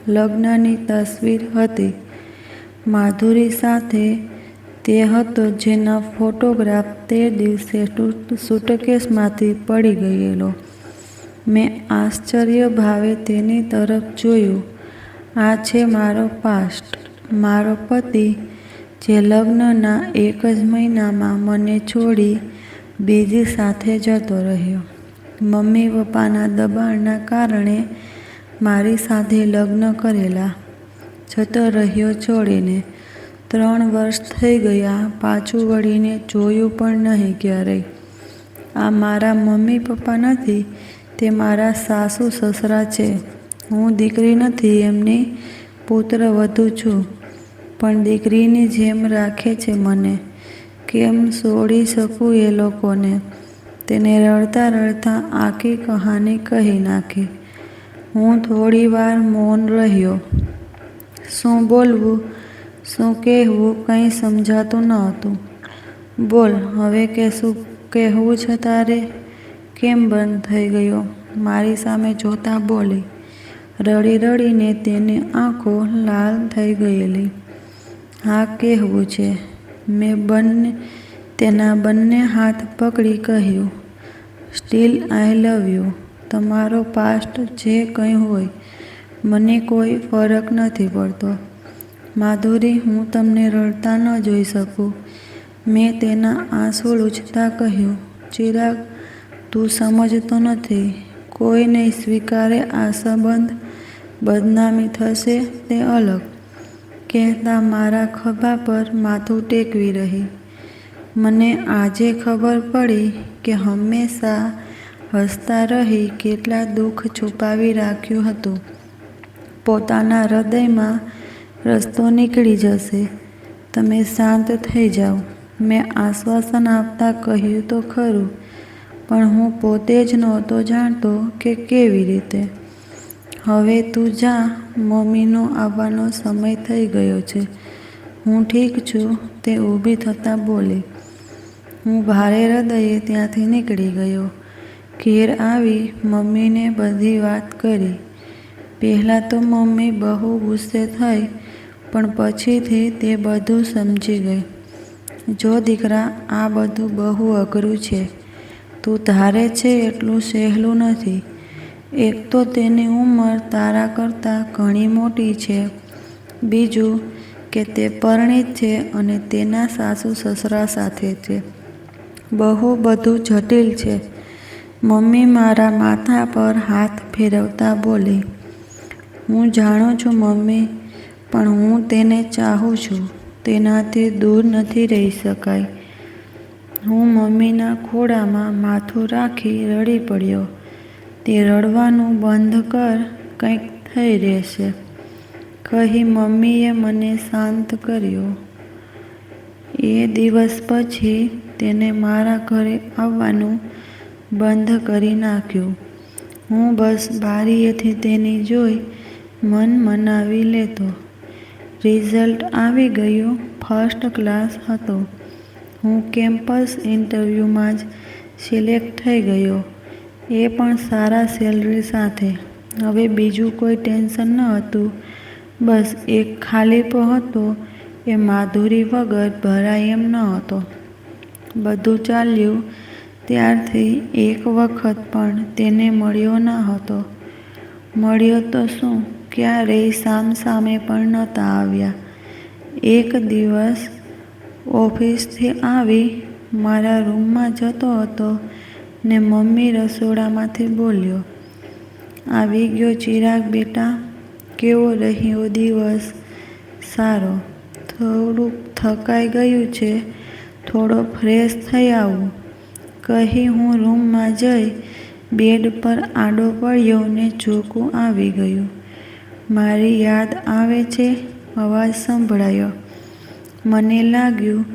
લગ્નની તસવીર હતી. માધુરી સાથે તે હતો જેના ફોટોગ્રાફ તે દિવસે સુટકેસમાંથી પડી ગયેલો. મેં આશ્ચર્ય ભાવે તેની તરફ જોયું. આ છે મારો પાસ્ટ. મારો પતિ જે લગ્નના 1 જ મહિનામાં મને છોડી બીજી સાથે જતો રહ્યો. મમ્મી પપ્પાના દબાણના કારણે મારી સાથે લગ્ન કરેલા. જતો રહ્યો છોડીને. 3 વર્ષ થઈ ગયા. પાછું વળીને જોયું પણ નહીં ક્યારેય. આ મારા મમ્મી પપ્પા નથી. તે મારા સાસુ સસરા છે. હું દીકરી નથી એમની, પુત્રવધુ છું. પણ દીકરીની જેમ રાખે છે મને. કેમ છોડી શકું એ લોકોને? તેને રડતા રડતા આખી કહાની કહી નાખી. હું થોડી વાર મૌન રહ્યો. શું બોલવું, શું કહેવું કંઈ સમજાતું ન હતું. બોલ હવે કે શું કહેવું છે તારે? કેમ બંધ થઈ ગયો? મારી સામે જોતા બોલી. રડી રડીને તેની આંખો લાલ થઈ ગયેલી. હા કહેવું છે. મેં તેના બંને હાથ પકડી કહ્યું. Steel I love you. તમારો પાસ્ટ જે કંઈ હોય મને કોઈ ફરક નથી પડતો. માધુરી, હું તમને રડતા ન જોઈ શકું. મેં તેના આંસુ લૂછતા કહ્યું. ચિરાગ, તું સમજતો નથી. કોઈ નહીં સ્વીકારે આ સંબંધ. બદનામી થશે તે અલગ. કહેતા મારા ખભા પર માથું ટેકવી રહી. મને આજે ખબર પડી કે હંમેશા હસતા રહી કેટલા દુઃખ છુપાવી રાખ્યું હતું. પોતાના હૃદયમાં રસ્તો નીકળી જશે. તમે શાંત થઈ જાઓ. મેં આશ્વાસન આપતા કહ્યું તો ખરું, પણ હું પોતે જ નહોતો જાણતો કે કેવી રીતે. હવે તું જા. મમ્મીનો આવવાનો સમય થઈ ગયો છે. હું ઠીક છું. તે ઊભી થતાં બોલી. હું ભારે હૃદયે ત્યાંથી નીકળી ગયો. ઘેર આવી મમ્મીને બધી વાત કરી. પહેલાં તો મમ્મી બહુ ગુસ્સે થઈ, પણ પછીથી તે બધું સમજી ગઈ. જો દીકરા, આ બધું બહુ અઘરું છે. તું ધારે છે એટલું સહેલું નથી. એક તો તેની ઉંમર તારા કરતાં ઘણી મોટી છે. બીજું કે તે પરણિત છે અને તેના સાસુ સસરા સાથે છે. બહુ બધું જટિલ છે. મમ્મી મારા માથા પર હાથ ફેરવતા બોલી. હું જાણું છું મમ્મી, પણ હું તેને ચાહું છું. તેનાથી દૂર નથી રહી શકાય. હું મમ્મીના ખોળામાં માથું રાખી રડી પડ્યો. તે રડવાનું બંધ કર, કંઈક થઈ રહેશે કહી મમ્મીએ મને શાંત કર્યો. એ દિવસ પછી તેને મારા ઘરે આવવાનું બંધ કરી નાખ્યું. હું બસ બારીએથી તેની જોઈ મન મનાવી લેતો. રિઝલ્ટ આવી ગયું. ફર્સ્ટ ક્લાસ હતો. હું કેમ્પસ ઇન્ટરવ્યૂમાં જ સિલેક્ટ થઈ ગયો, એ પણ સારા સેલરી સાથે. હવે બીજું કોઈ ટેન્શન ન હતું, બસ એક ખાલીપો હતો, એ માધુરી વગર ભરાય એમ ન હતો. બધું ચાલ્યું ત્યારથી એક વખત પણ તેને મળ્યો ન હતો. મળ્યો તો શું, ક્યારેય સામસામે પણ નહોતા આવ્યા. એક દિવસ ઓફિસથી આવી મારા રૂમમાં જતો હતો ને મમ્મી રસોડામાંથી બોલ્યો, આવી ગયો ચિરાગ બેટા, કેવો રહ્યો દિવસ? સારો. થોડુંક થકાઈ ગયું છે, થોડો ફ્રેશ થઈ આવું, કહી હું રૂમમાં જઈ બેડ પર આડો પડ્યો ને ચોકું આવી ગયું. મારી યાદ આવે છે? અવાજ સંભળાયો. મને લાગ્યું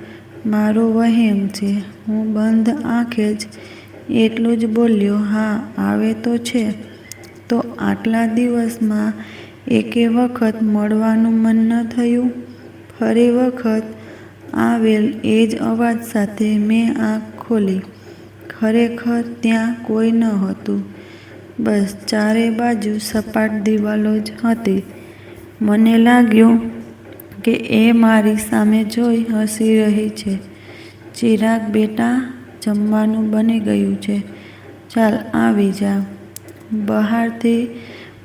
મારો વહેમ છે. હું બંધ આંખે જ એટલું જ બોલ્યો, હા આવે તો છે. તો આટલા દિવસમાં એકે વખત મળવાનું મન ન થયું? ફરી વખત આવેલ એ જ અવાજ સાથે મેં આંખ ખોલી. ખરેખર ત્યાં કોઈ ન હતું. બસ ચારે બાજુ સપાટ દિવાલો જ હતી. મને લાગ્યું કે એ મારી સામે જોઈ હસી રહી છે. ચિરાગ બેટા, જમવાનું બની ગયું છે, ચાલ આવી જા. બહારથી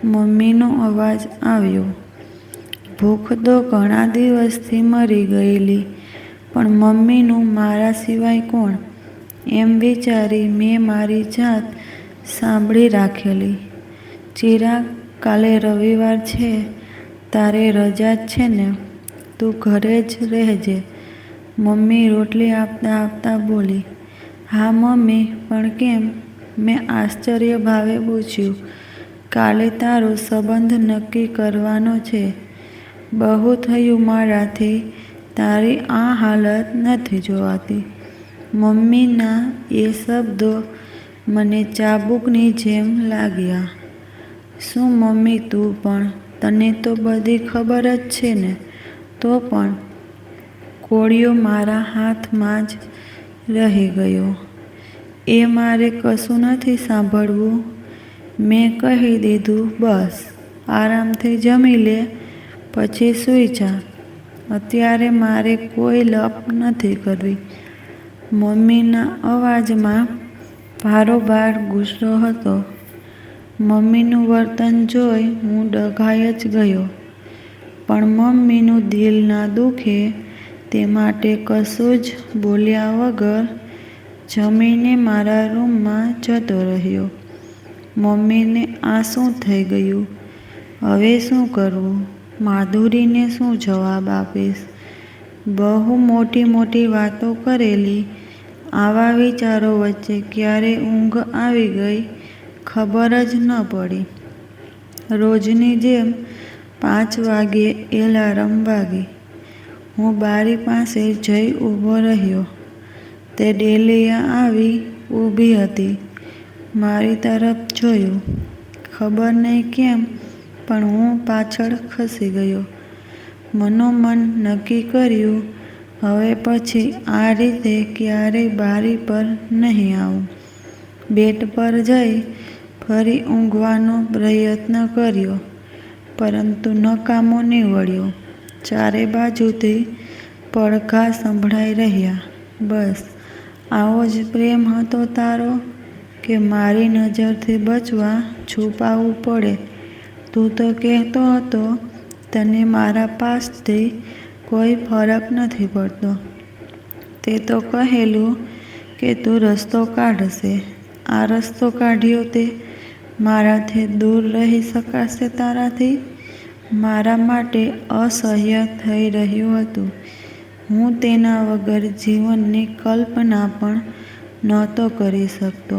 મમ્મીનો અવાજ આવ્યો. ભૂખ તો ઘણા દિવસથી મરી ગયેલી, પણ મમ્મીનું મારા સિવાય કોણ, એમ વિચારી મેં મારી જાત સાંભળી રાખેલી. ચિરાગ, કાલે રવિવાર છે, તારે રજા જ છે ને? તું ઘરે જ રહેજે. મમ્મી રોટલી આપતા આપતા બોલી. હા મમ્મી, પણ કેમ? મેં આશ્ચર્ય ભાવે પૂછ્યું. કાલે તારો સંબંધ નક્કી કરવાનો છે. બહુ થયું મારાથી, તારી આ હાલત નથી જોવાતી. મમ્મીના એ શબ્દો મને ચાબુકની જેમ લાગ્યા. શું મમ્મી તું પણ, તને તો બધી ખબર જ છે ને? તો પણ કોળિયો મારા હાથમાં જ રહી ગયો. એ મારે કશું નથી સાંભળવું. મેં કહી દીધું, બસ આરામથી જમી લે, પછી સૂઈ જા. અત્યારે મારે કોઈ લપ નથી કરવી. મમ્મીના અવાજમાં ભારોભાર ગુસ્સો હતો. મમ્મીનું વર્તન જોઈ હું ડઘાઈ જ ગયો. પણ મમ્મીનું દિલ ના દુખે તે માટે કશું જ બોલ્યા વગર જમીને મારા રૂમમાં જતો રહ્યો. મમ્મીને આ શું થઈ ગયું? હવે શું કરવું? માધુરીને શું જવાબ આપીશ? બહુ મોટી મોટી વાતો કરેલી. આવા વિચારો વચ્ચે ક્યારે ઊંઘ આવી ગઈ ખબર જ ન પડી. રોજની જેમ 5 વાગ્યે એલાર્મ વાગી. હું બારી પાસે જઈ ઊભો રહ્યો. તે ડેલિયા આવી ઊભી હતી. મારી તરફ જોયું. ખબર નહીં કેમ, પણ હું પાછળ ખસી ગયો. મનોમન નક્કી કર્યું, હવે પછી આ રીતે ક્યારેય બારી પર નહીં આવું. બેડ પર જઈ ફરી ઊંઘવાનો પ્રયત્ન કર્યો, પરંતુ નકામો નીવડ્યો. ચારે બાજુથી પડઘા સંભળાઈ રહ્યા. બસ આવો જ પ્રેમ હતો તારો, કે મારી નજરથી બચવા છુપાવવું પડે? તું તો કહેતો હતો તને મારા પાસથી કોઈ ફરક નથી પડતો. તે તો કહેલું કે તું રસ્તો કાઢશે. આ રસ્તો કાઢ્યો તે? મારાથી દૂર રહી શકાશે તારાથી? મારા માટે અસહ્ય થઈ રહ્યું હતું. હું તેના વગર જીવનની કલ્પના પણ નહોતો કરી શકતો.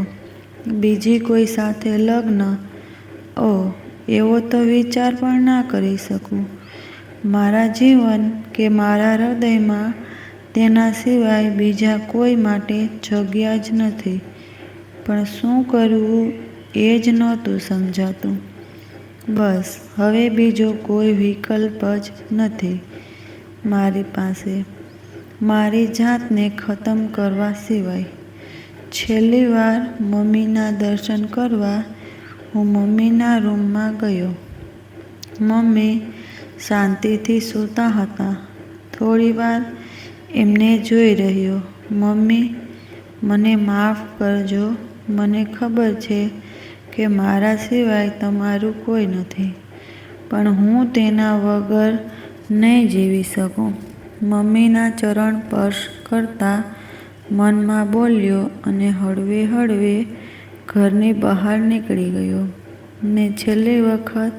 બીજી કોઈ સાથે લગ્ન? ઓહ, એવો તો વિચાર પણ ના કરી શકું. મારા જીવન કે મારા હૃદયમાં તેના સિવાય બીજા કોઈ માટે જગ્યા જ નથી. પણ શું કરવું એ જ નહોતું સમજાતું. બસ હવે બીજો કોઈ વિકલ્પ જ નથી મારી પાસે. મારી જાતને ખતમ કરવા સિવાય. છેલ્લી વાર મમ્મીના દર્શન કરવા હું મમ્મીના રૂમમાં ગયો. મમ્મી શાંતિથી સૂતા હતા. થોડીવાર એમને જોઈ રહ્યો. મમ્મી, મને માફ કરજો. મને ખબર છે કે મારા સિવાય તમારું કોઈ નથી, પણ હું તેના વગર નહીં જીવી શકું. મમ્મીના ચરણ સ્પર્શ કરતા મનમાં બોલ્યો અને હળવે હળવે ઘરની બહાર નીકળી ગયો. મેં છેલ્લી વખત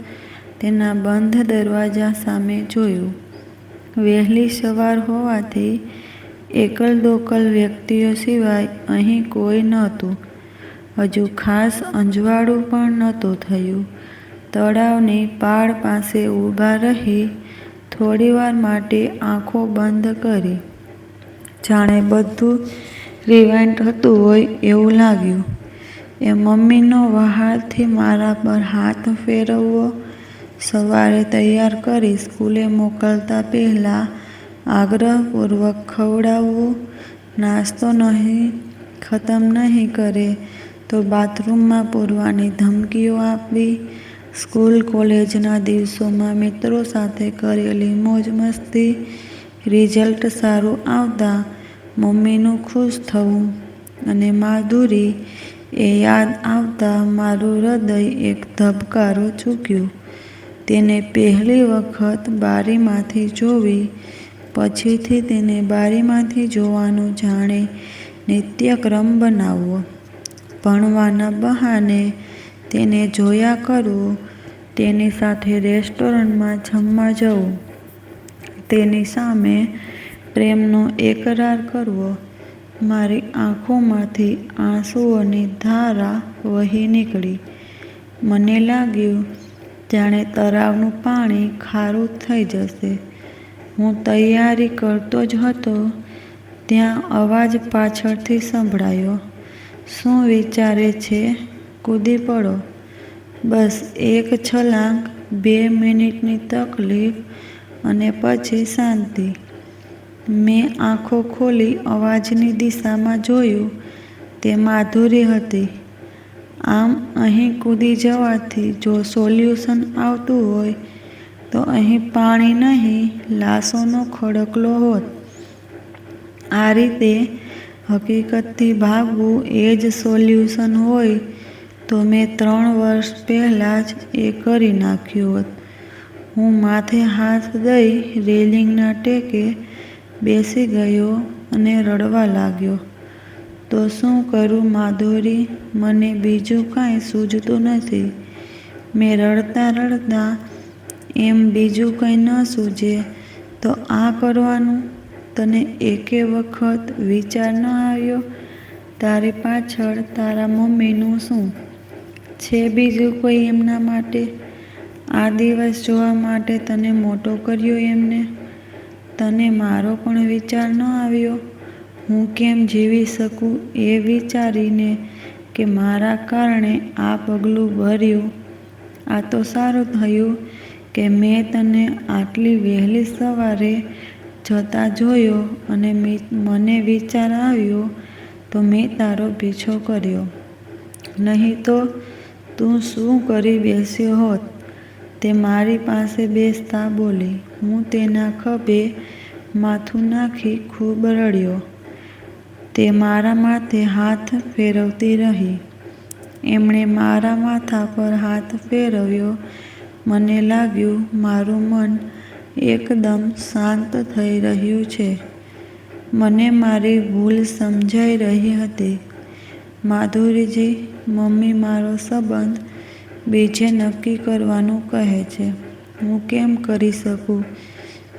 તેના બંધ દરવાજા સામે જોયું. વહેલી સવાર હોવાથી એકલ-દોકલ વ્યક્તિઓ સિવાય અહીં કોઈ નહોતું. હજુ ખાસ અજવાળું પણ નહોતું થયું. તળાવની પાળ પાસે ઊભા રહી થોડીવાર માટે આંખો બંધ કરી. જાણે બધું રિવાઇન્ડ થતું હોય એવું લાગ્યું. એ મમ્મીનો વહાલથી મારા પર હાથ ફેરવવો, સવારે તૈયાર કરી સ્કૂલે મોકલતા પહેલાં આગ્રહપૂર્વક ખવડાવવું, નાસ્તો ખતમ નહીં કરે તો બાથરૂમમાં પૂરવાની ધમકીઓ આપવી, સ્કૂલ કોલેજના દિવસોમાં મિત્રો સાથે કરેલી મોજ-મસ્તી, રિઝલ્ટ સારું આવતા મમ્મીનું ખુશ થવું અને માધુરી એ યાદ આવતા મારું હૃદય એક ધબકારો ચૂક્યું. તેને પહેલી વખત બારીમાંથી જોવી, પછીથી તેને બારીમાંથી જોવાનું જાણે નિત્યક્રમ બનાવવો, ભણવાના બહાને તેને જોયા કરવું, તેની સાથે રેસ્ટોરન્ટમાં જમવા જવું, તેની સામે પ્રેમનો એકરાર કરવો. મારી આંખોમાંથી આંસુઓની ધારા વહી નીકળી. મને લાગ્યું જાણે તળાવનું પાણી ખારું થઈ જશે. હું તૈયારી કરતો જ હતો ત્યાં અવાજ પાછળથી સંભળાયો. શું વિચારે છે? કૂદી પડો. બસ એક છલાંગ, 2 મિનિટની તકલીફ અને પછી શાંતિ. મેં આંખો ખોલી અવાજની દિશામાં જોયું. તે માધુરી હતી. આમ અહીં કૂદી જવાથી જો સોલ્યુશન આવતું હોય તો અહીં પાણી નહીં, લાશોનો ખડકલો હોત. આ રીતે હકીકતથી ભાગવું એ જ સોલ્યુશન હોય તો મેં 3 વર્ષ પહેલાં જ એ કરી નાખ્યું હોત. હું માથે હાથ દઈ રેલિંગના ટેકે બેસી ગયો અને રડવા લાગ્યો. તો શું કરું માધુરી? મને બીજું કાંઈ સૂઝતું નથી. મેં રડતાં રડતાં, એમ બીજું કંઈ ન સૂઝે તો આ કરવાનું? તને એકે વખત વિચાર ન આવ્યો તારી પાછળ તારા મમ્મીનું શું છે બીજું કોઈ એમના માટે? આ દિવસ જોવા માટે તને મોટો કર્યો એમને. તને મારો પણ વિચાર ન આવ્યો? હું કેમ જીવી શકું એ વિચારીને કે મારા કારણે આ પગલું ભર્યું? આ તો સારું થયું કે મેં તને આટલી વહેલી સવારે જતા જોયો અને મને વિચાર આવ્યો તો મેં તારો પીછો કર્યો. નહીં તો તું શું કરી બેસ્યો હોત? તે મારી પાસે બેસતા બોલી. હું તેના ખભે માથું નાખી ખૂબ રડ્યો. તે મારા માથે હાથ ફેરવતી રહી. એમણે મારા માથા પર હાથ ફેરવ્યો. મને લાગ્યું મારું મન એકદમ શાંત થઈ રહ્યું છે. મને મારી ભૂલ સમજાઈ રહી હતી. માધુરીજી, મમ્મી મારો સંબંધ બીજે નક્કી કરવાનું કહે છે. હું કેમ કરી શકું?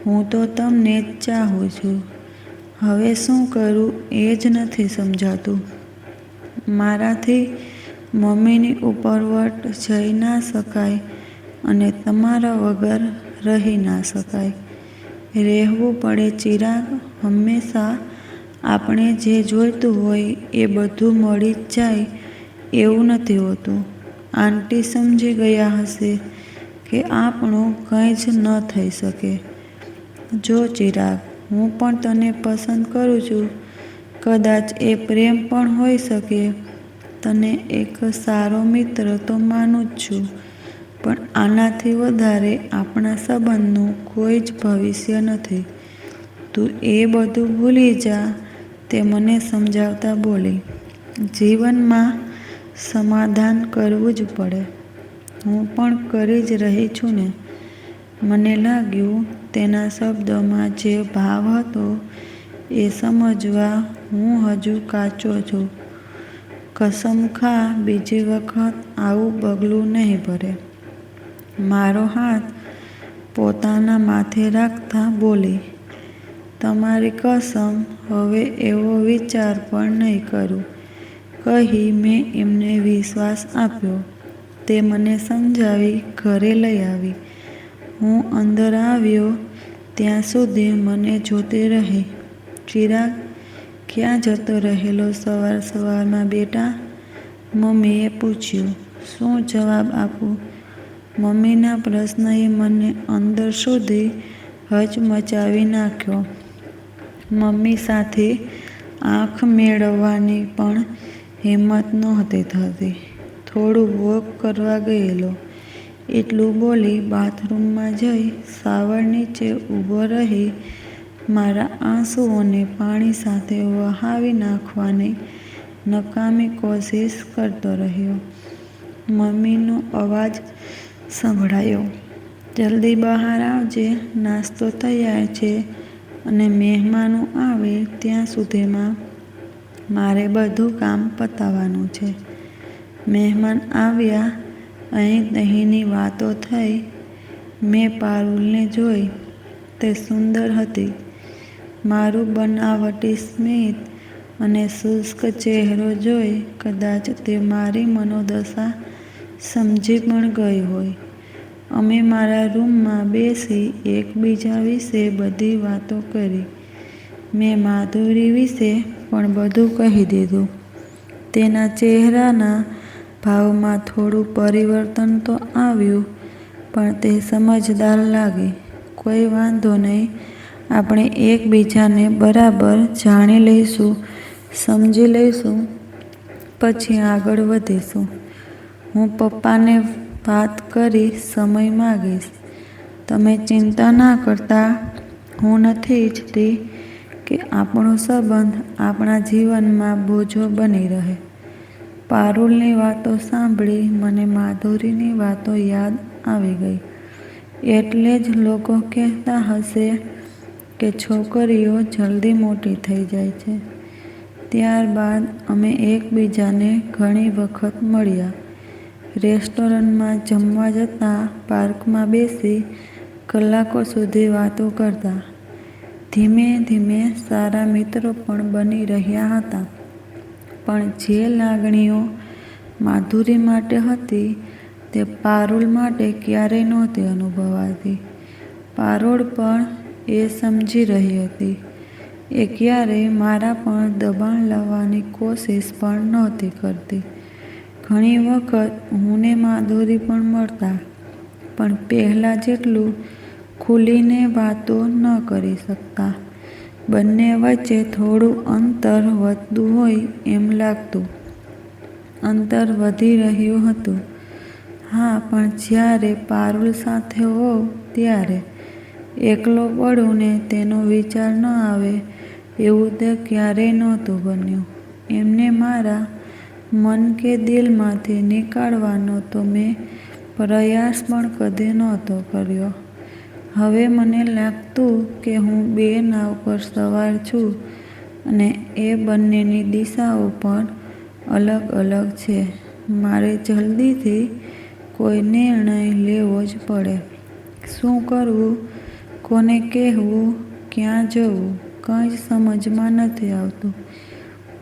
હું તો તમને જ ચાહું છું. હવે શું કરું એ જ નથી સમજાતું. મારાથી મમ્મીની ઉપરવટ જઈ ના શકાય અને તમારા વગર રહી ના શકાય. રહેવું પડે ચિરાગ. હંમેશા આપણે જે જોઈતું હોય એ બધું મળી જ જાય એવું નથી હોતું. આંટી સમજી ગયા હશે કે આપણું કંઈ જ ન થઈ શકે. જો ચિરાગ, હું પણ તને પસંદ કરું છું. કદાચ એ પ્રેમ પણ હોઈ શકે. તને એક સારો મિત્ર તો માનું જ છું, પણ આનાથી વધારે આપણા સંબંધનું કોઈ જ ભવિષ્ય નથી. તું એ બધું ભૂલી જા, તે મને સમજાવતા બોલી. જીવનમાં સમાધાન કરવું જ પડે. હું પણ કરી જ રહી છું ને. મને લાગ્યું તેના શબ્દોમાં જે ભાવ હતો એ સમજવા હું હજુ કાચો છું. કસમ ખા, બીજી વખત આવું પગલું નહીં ભરે. મારો હાથ પોતાના માથે રાખતા બોલી, તમારી કસમ, હવે એવો વિચાર પણ નહીં કરું, કહી મેં એમને વિશ્વાસ આપ્યો. તે મને સમજાવી ઘરે લઈ આવી. હું અંદર આવ્યો ત્યાં સુધી મને જોતી રહી. ચિરાગ, ક્યાં જતો રહેલો સવાર સવારમાં બેટા? મમ્મીએ પૂછ્યું. શું જવાબ આપું? મમ્મીના પ્રશ્નએ મને અંદર સુધી હચમચાવી નાખ્યો. મમ્મી સાથે આંખ મેળવવાની પણ હિંમત નહોતી થતી. થોડું વોક કરવા ગયેલો, એટલું બોલી બાથરૂમમાં જઈ શાવર નીચે ઊભો રહી મારા આંસુઓને પાણી સાથે વહાવી નાખવાની નકામી કોશિશ કરતો રહ્યો. મમ્મીનો અવાજ સંભળાયો, જલ્દી બહાર આવજે, નાસ્તો તૈયાર છે અને મહેમાનો આવે ત્યાં સુધીમાં મારે બધું કામ પતાવવાનું છે. મહેમાન આવ્યા, અહીં તહીંની વાતો થઈ. મેં પારુલને જોઈ. તે સુંદર હતી. મારું બનાવટી સ્મિત અને શુષ્ક ચહેરો જોઈ કદાચ તે મારી મનોદશા સમજી પણ ગઈ હોય. અમે મારા રૂમમાં બેસી એકબીજા વિશે બધી વાતો કરી. મેં માધુરી વિશે પણ બધું કહી દીધું. તેના ચહેરાના ભાવમાં થોડું પરિવર્તન તો આવ્યું, પણ તે સમજદાર લાગી. કોઈ વાંધો નહીં, આપણે એકબીજાને બરાબર જાણી લઈશું, સમજી લઈશું, પછી આગળ વધીશું. હું પપ્પાને વાત કરી સમય માંગીશ. તમે ચિંતા ના કરતા. હું નથી ઈચ્છતી કે આપણો સંબંધ આપણા જીવનમાં બોજો બની રહે. પારુલની વાતો સાંભળી મને માધુરીની વાતો યાદ આવી ગઈ. એટલે જ લોકો કહેતા હશે કે છોકરીઓ જલ્દી મોટી થઈ જાય છે. ત્યારબાદ અમે એકબીજાને ઘણી વખત મળ્યા. રેસ્ટોરન્ટમાં જમવા જતા, પાર્કમાં બેસી કલાકો સુધી વાતો કરતા. ધીમે ધીમે સારા મિત્રો પણ બની રહ્યા હતા. પણ જે લાગણીઓ માધુરી માટે હતી તે પારુલ માટે ક્યારેય નહોતી અનુભવાતી. પારુલ પણ એ સમજી રહી હતી. એ ક્યારેય મારા પર દબાણ લાવવાની કોશિશ પણ નહોતી કરતી. ઘણી વખત હું ને માધુરી પણ મળતા, પણ પહેલાં જેટલું ખુલીને વાતો ન કરી શકતા. બંને વચ્ચે થોડું અંતર વધતું હોય એમ લાગતું. અંતર વધી રહ્યું હતું. હા, પણ જ્યારે પારુલ સાથે હોઉં ત્યારે એકલો પડું ને તેનો વિચાર ન આવે એવું તે ક્યારેય નહોતું બન્યું. એમને મારા મન કે દિલમાંથી નીકાળવાનો તો મેં પ્રયાસ પણ કદી નહોતો કર્યો. હવે મને લાગતું કે હું બે નાવ પર સવાર છું અને એ બંનેની દિશાઓ પણ અલગ અલગ છે. મારે જલ્દીથી કોઈ નિર્ણય લેવો જ પડે. શું કરવું, કોને કહેવું, ક્યાં જવું, કંઈ જ સમજમાં નથી આવતું.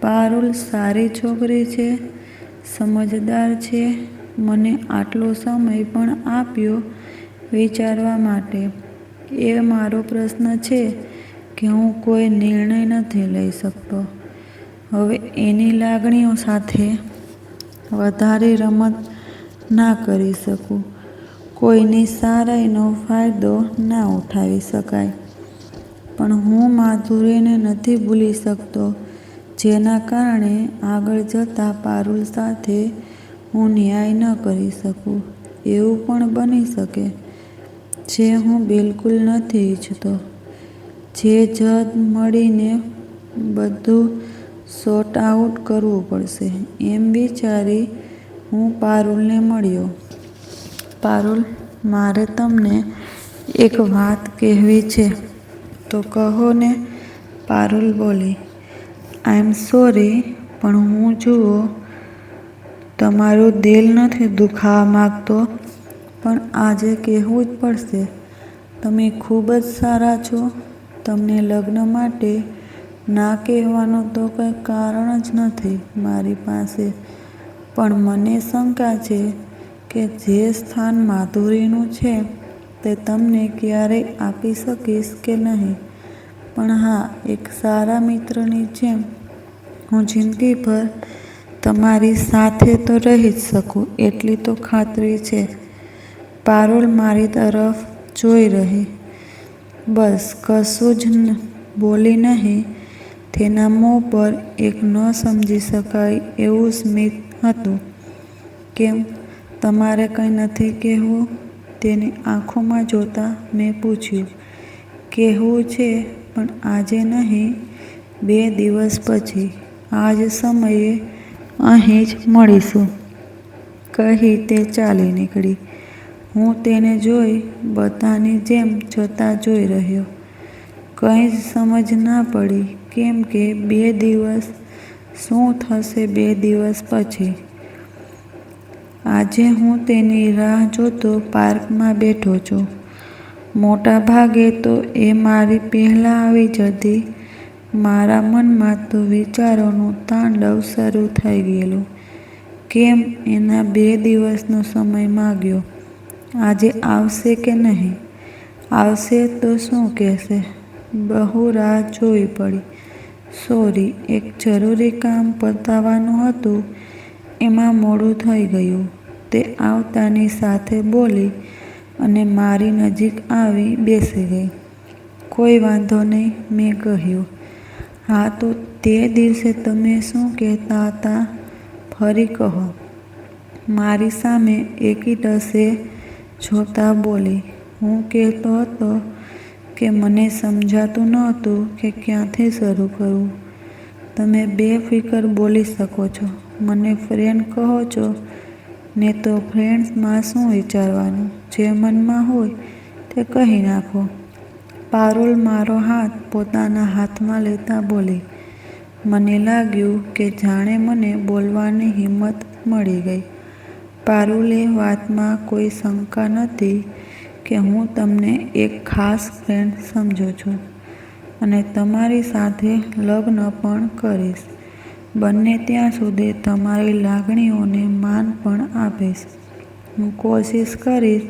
પારુલ સારી છોકરી છે, સમજદાર છે. મને આટલો સમય પણ આપ્યો વિચારવા માટે. એ મારો પ્રશ્ન છે કે હું કોઈ નિર્ણય નથી લઈ શકતો. હવે એની લાગણીઓ સાથે વધારે રમત ના કરી શકું. કોઈની સારાઈનો ફાયદો ના ઉઠાવી શકાય. પણ હું માધુરીને નથી ભૂલી શકતો, જેના કારણે આગળ જતાં પારુલ સાથે હું ન્યાય ન કરી શકું. એવું પણ બની શકે, જે હું બિલકુલ નથી ઈચ્છતો. જે જદ મળીને બધું સોર્ટ આઉટ કરવું પડશે, એમ વિચારી હું પારુલને મળ્યો. પારુલ, મારે તમને એક વાત કહેવી છે. તો કહો ને, પારુલ બોલી. આઈ એમ સોરી, પણ હું જુઓ, તમારું દિલ નથી દુખાવા માંગતો, પણ આજે કહેવું જ પડશે. તમે ખૂબ જ સારા છો. તમને લગ્ન માટે ના કહેવાનું તો કંઈ કારણ જ નથી મારી પાસે, પણ મને શંકા છે કે જે સ્થાન માધુરીનું છે તે તમને ક્યારેય આપી શકીશ કે નહીં. પણ હા, એક સારા મિત્રની જેમ હું જિંદગીભર તમારી સાથે તો રહી જ શકું, એટલી તો ખાતરી છે. પારુલ મારી તરફ જોઈ રહી. બસ, કશું જ બોલી નહીં. તેના મોં પર એક ન સમજી શકાય એવું સ્મિત હતું. કેમ, તમારે કંઈ નથી કહેવું? તેની આંખોમાં જોતાં મેં પૂછ્યું. કહેવું છે, પણ આજે નહીં, 2 દિવસ પછી આ જ સમયે અહીં જ મળીશું, કહી તે ચાલી નીકળી. હું તેને જોઈ બધાની જેમ જતાં જોઈ રહ્યો. કંઈ જ સમજ ના પડી, કેમ કે 2 દિવસ શું થશે 2 દિવસ પછી? આજે હું તેની રાહ જોતો પાર્કમાં બેઠો છું. મોટા ભાગે તો એ મારી પહેલાં આવી જતી. મારા મનમાં તો વિચારોનું તાંડવ શરૂ થઈ ગયેલું. કેમ એના 2 દિવસનો સમય માંગ્યો? આજે આવશે કે નહીં? આવશે તો શું કહેશે? બહુ રાહ જોવી પડી. સોરી, એક જરૂરી કામ પતાવવાનું હતું, એમાં મોડું થઈ ગયું, તે આવતાની સાથે બોલી અને મારી નજીક આવી બેસી ગઈ. કોઈ વાંધો નહીં, મેં કહ્યું. હા, તો તે દિવસે તમે શું કહેતા હતા? ફરી કહો. મારી સામે એકટસે જોતાં બોલી. હું કહેતો હતો કે મને સમજાતું નહોતું કે ક્યાંથી શરૂ કરવું. તમે બેફિકર બોલી શકો છો. મને ફ્રેન્ડ કહો છો ને, તો ફ્રેન્ડ્સમાં શું વિચારવાનું? જે મનમાં હોય તે કહી નાખો. પારુલ મારો હાથ પોતાના હાથમાં લેતા બોલી. મને લાગ્યું કે જાણે મને બોલવાની હિંમત મળી ગઈ. પારુલે વાતમાં કોઈ શંકા નહોતી કે હું તમને એક ખાસ ફ્રેન્ડ સમજું છું અને તમારી સાથે લગ્ન પણ કરીશ. બને ત્યાં સુધી તમારી લાગણીઓને માન પણ આપીશ. હું કોશિશ કરીશ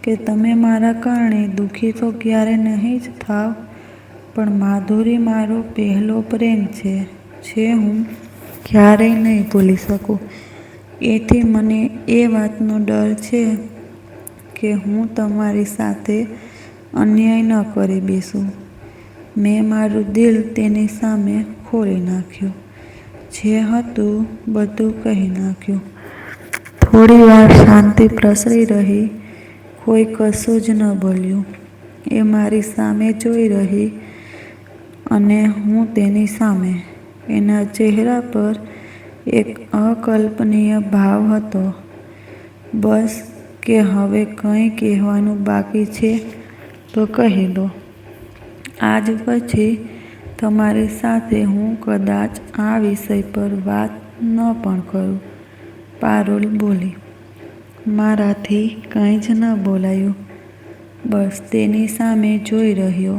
કે તમે મારા કારણે દુઃખી તો ક્યારે નહીં જ થાવ. પણ માધુરી મારો પહેલો પ્રેમ છે, જે હું ક્યારેય નહીં ભૂલી શકું. એથી મને એ વાતનો ડર છે કે હું તમારી સાથે અન્યાય ન કરી બેસું. મેં મારું દિલ તેની સામે ખોલી નાખ્યું. જે હતું બધું કહી નાખ્યું. થોડી વાર શાંતિ પ્રસરી રહી. કોઈ કશું જ ન બોલ્યું. એ મારી સામે જોઈ રહી અને હું તેની સામે. એના ચહેરા પર એક અકલ્પનીય ભાવ હતો. બસ, કે હવે કંઈ કહેવાનું બાકી છે તો કહી દો. આજ પછી તમારી સાથે હું કદાચ આ વિષય પર વાત ન પણ કરું. પારુલ બોલી. મારાથી કંઈ જ ન બોલાયું. બસ તેની સામે જોઈ રહ્યો.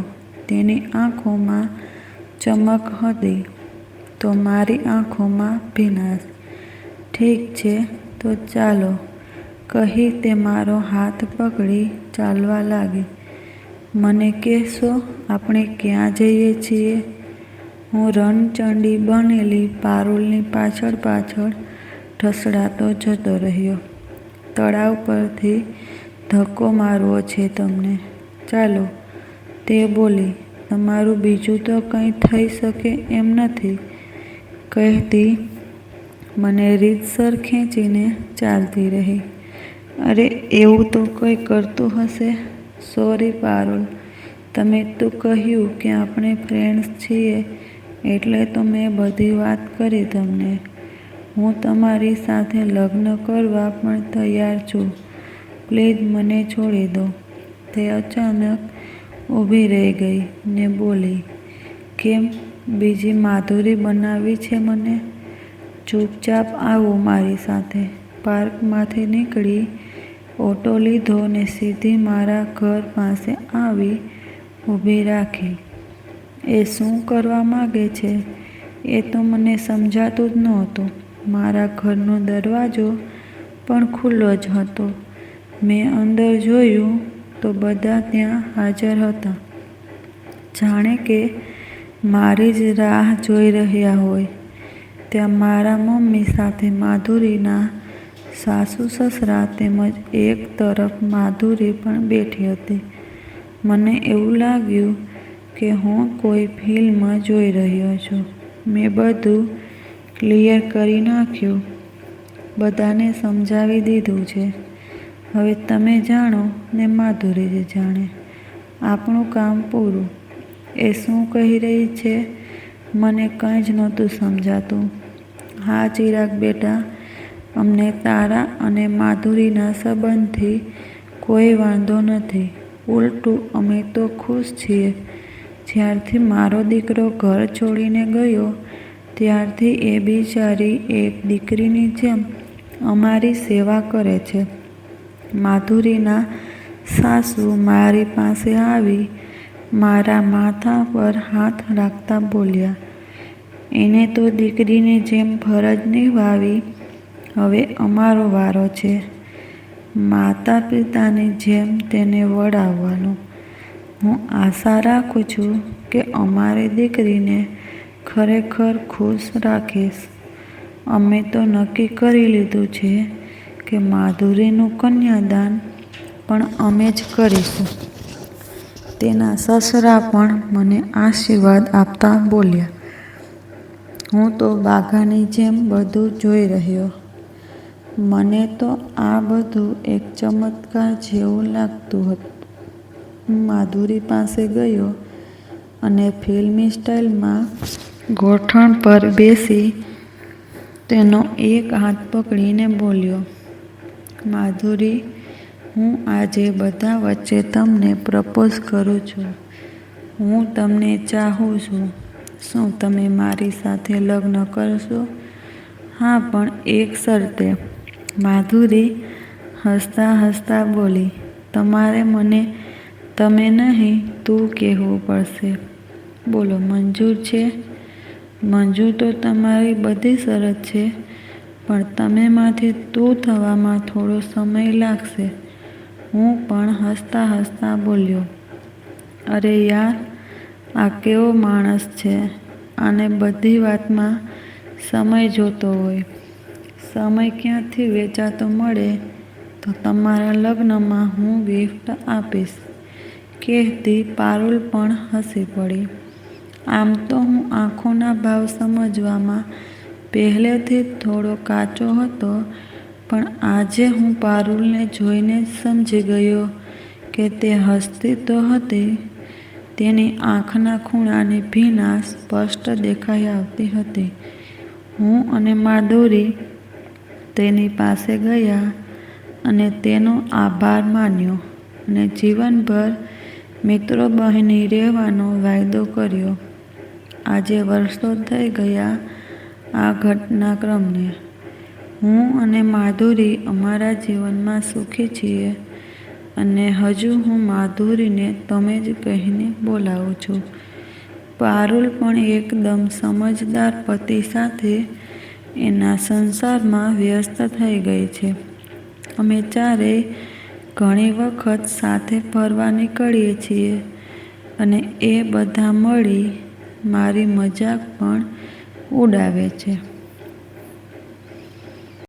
તેની આંખોમાં ચમક હતી તો મારી આંખોમાં ભીનાશ. ઠીક છે, તો ચાલો, કહી તે મારો હાથ પકડી ચાલવા લાગી. મને કહેશો આપણે ક્યાં જઈએ છીએ? હું રણચંડી બનેલી પારુલની પાછળ પાછળ ઢસડાતો જતો રહ્યો. તળાવ પરથી ધક્કો મારવો છે તમને? ચાલો, તે બોલી. તમારું બીજું તો કંઈ થઈ શકે એમ નથી કહેતી મને રીતસર ખેંચીને ચાલતી રહી. અરે એવું તો કંઈ કરતું હશે. સોરી પારુલ, તમે તો કહ્યું કે આપણે ફ્રેન્ડ્સ છીએ એટલે તો મેં બધી વાત કરી તમને. હું તમારી સાથે લગ્ન કરવા પણ તૈયાર છું. પ્લીઝ મને છોડી દો. તે અચાનક ઊભી રહી ગઈ ને બોલી, કેમ, બીજી માધુરી બનાવવી છે મને? ચૂપચાપ આવો મારી સાથે. પાર્કમાંથી નીકળી ઓટો લીધો ને સીધી મારા ઘર પાસે આવી ઊભી રાખી. એ શું કરવા માગે છે એ તો મને સમજાતું જ નહોતું. મારા ઘરનો દરવાજો પણ ખુલ્લો જ હતો. મેં અંદર જોયું તો બધા ત્યાં હાજર હતા. જાણે કે મારી જ રાહ જોઈ રહ્યા હોય. ત્યાં મારા મમ્મી સાથે માધુરીના સાસુ-સસરા તેમજ એક તરફ માધુરી પણ બેઠી હતી. મને એવું લાગ્યું કે હું કોઈ ફિલ્મ જોઈ રહ્યો છું. મેં બધું ક્લિયર કરી નાખ્યું. બધાને સમજાવી દીધું છે. હવે તમે જાણો ને માધુરી જ જાણે. આપણું કામ પૂરું. એ શું કહી રહી છે મને કંઈ જ નહોતું સમજાતું. હા ચિરાગ બેટા, અમને તારા અને માધુરીના સંબંધથી કોઈ વાંધો નથી. ઉલટું અમે તો ખુશ છીએ. જ્યારથી મારો દીકરો ઘર છોડીને ગયો ત્યારથી એ બિચારી એક દીકરીની જેમ અમારી સેવા કરે છે. માધુરીના સાસુ મારી પાસે આવી મારા માથા પર હાથ રાખતા બોલ્યા, એને તો દીકરીની જેમ ફરજ નિભાવી, હવે અમારો વારો છે માતા પિતાની જેમ તેને વડાવવાનો. હું આશા રાખું છું કે અમારી દીકરીને ખરેખર ખુશ રાખીશ. અમે તો નક્કી કરી લીધું છે કે માધુરીનું કન્યાદાન પણ અમે જ કરીશું. તેના સસરા પણ મને આશીર્વાદ આપતા બોલ્યા. હું તો બાઘાની જેમ બધું જોઈ રહ્યો. મને તો આ બધું એક ચમત્કાર જેવું લાગતું હતું. હું માધુરી પાસે ગયો અને ફિલ્મી સ્ટાઇલમાં ગોઠણ પર બેસી તેનો એક હાથ પકડીને બોલ્યો, માધુરી, હું આજે બધા વચ્ચે તમને પ્રપોઝ કરું છું. હું તમને ચાહું છું. શું તમે મારી સાથે લગ્ન કરશો? હા, પણ એક શરતે. માધુરી હસતા હસતા બોલી, તમારે મને તમે નહીં તું કહેવું પડશે. બોલો, મંજૂર છે? મંજૂર તો તમારી બધી શરત છે, પણ તમેમાંથી તું થવામાં થોડો સમય લાગશે. હું પણ હસતા હસતા બોલ્યો, અરે યાર, આ કેવો માણસ છે. આને બધી વાતમાં સમય જોતો હોય. સમય ક્યાંથી વેચાતો મળે તો તમારા લગ્નમાં હું ગિફ્ટ આપીશ. કહેતી પારુલ પણ હસી પડી. આમ તો હું આંખોના ભાવ સમજવામાં પહેલેથી જ થોડો કાચો હતો, પણ આજે હું પારુલને જોઈને જ સમજી ગયો કે તે હસતી તો હતી, તેની આંખના ખૂણાની ભીનાશ સ્પષ્ટ દેખાઈ આવતી હતી. હું અને માધુરી તેની પાસે ગયા અને તેનો આભાર માન્યો અને જીવનભર મિત્રો બની રહેવાનો વાયદો કર્યો. આજે વર્ષો થઈ ગયા આ ઘટનાક્રમને. હું અને માધુરી અમારા જીવનમાં સુખી છીએ અને હજુ હું માધુરીને તમે જ કહીને બોલાવું છું. પારુલ પણ એકદમ સમજદાર પતિ સાથે એના સંસારમાં વ્યસ્ત થઈ ગઈ છે. અમે ચારેય ઘણી વખત સાથે ફરવા નીકળીએ છીએ અને એ બધા મળી મારી મજાક પણ ઉડાવે છે.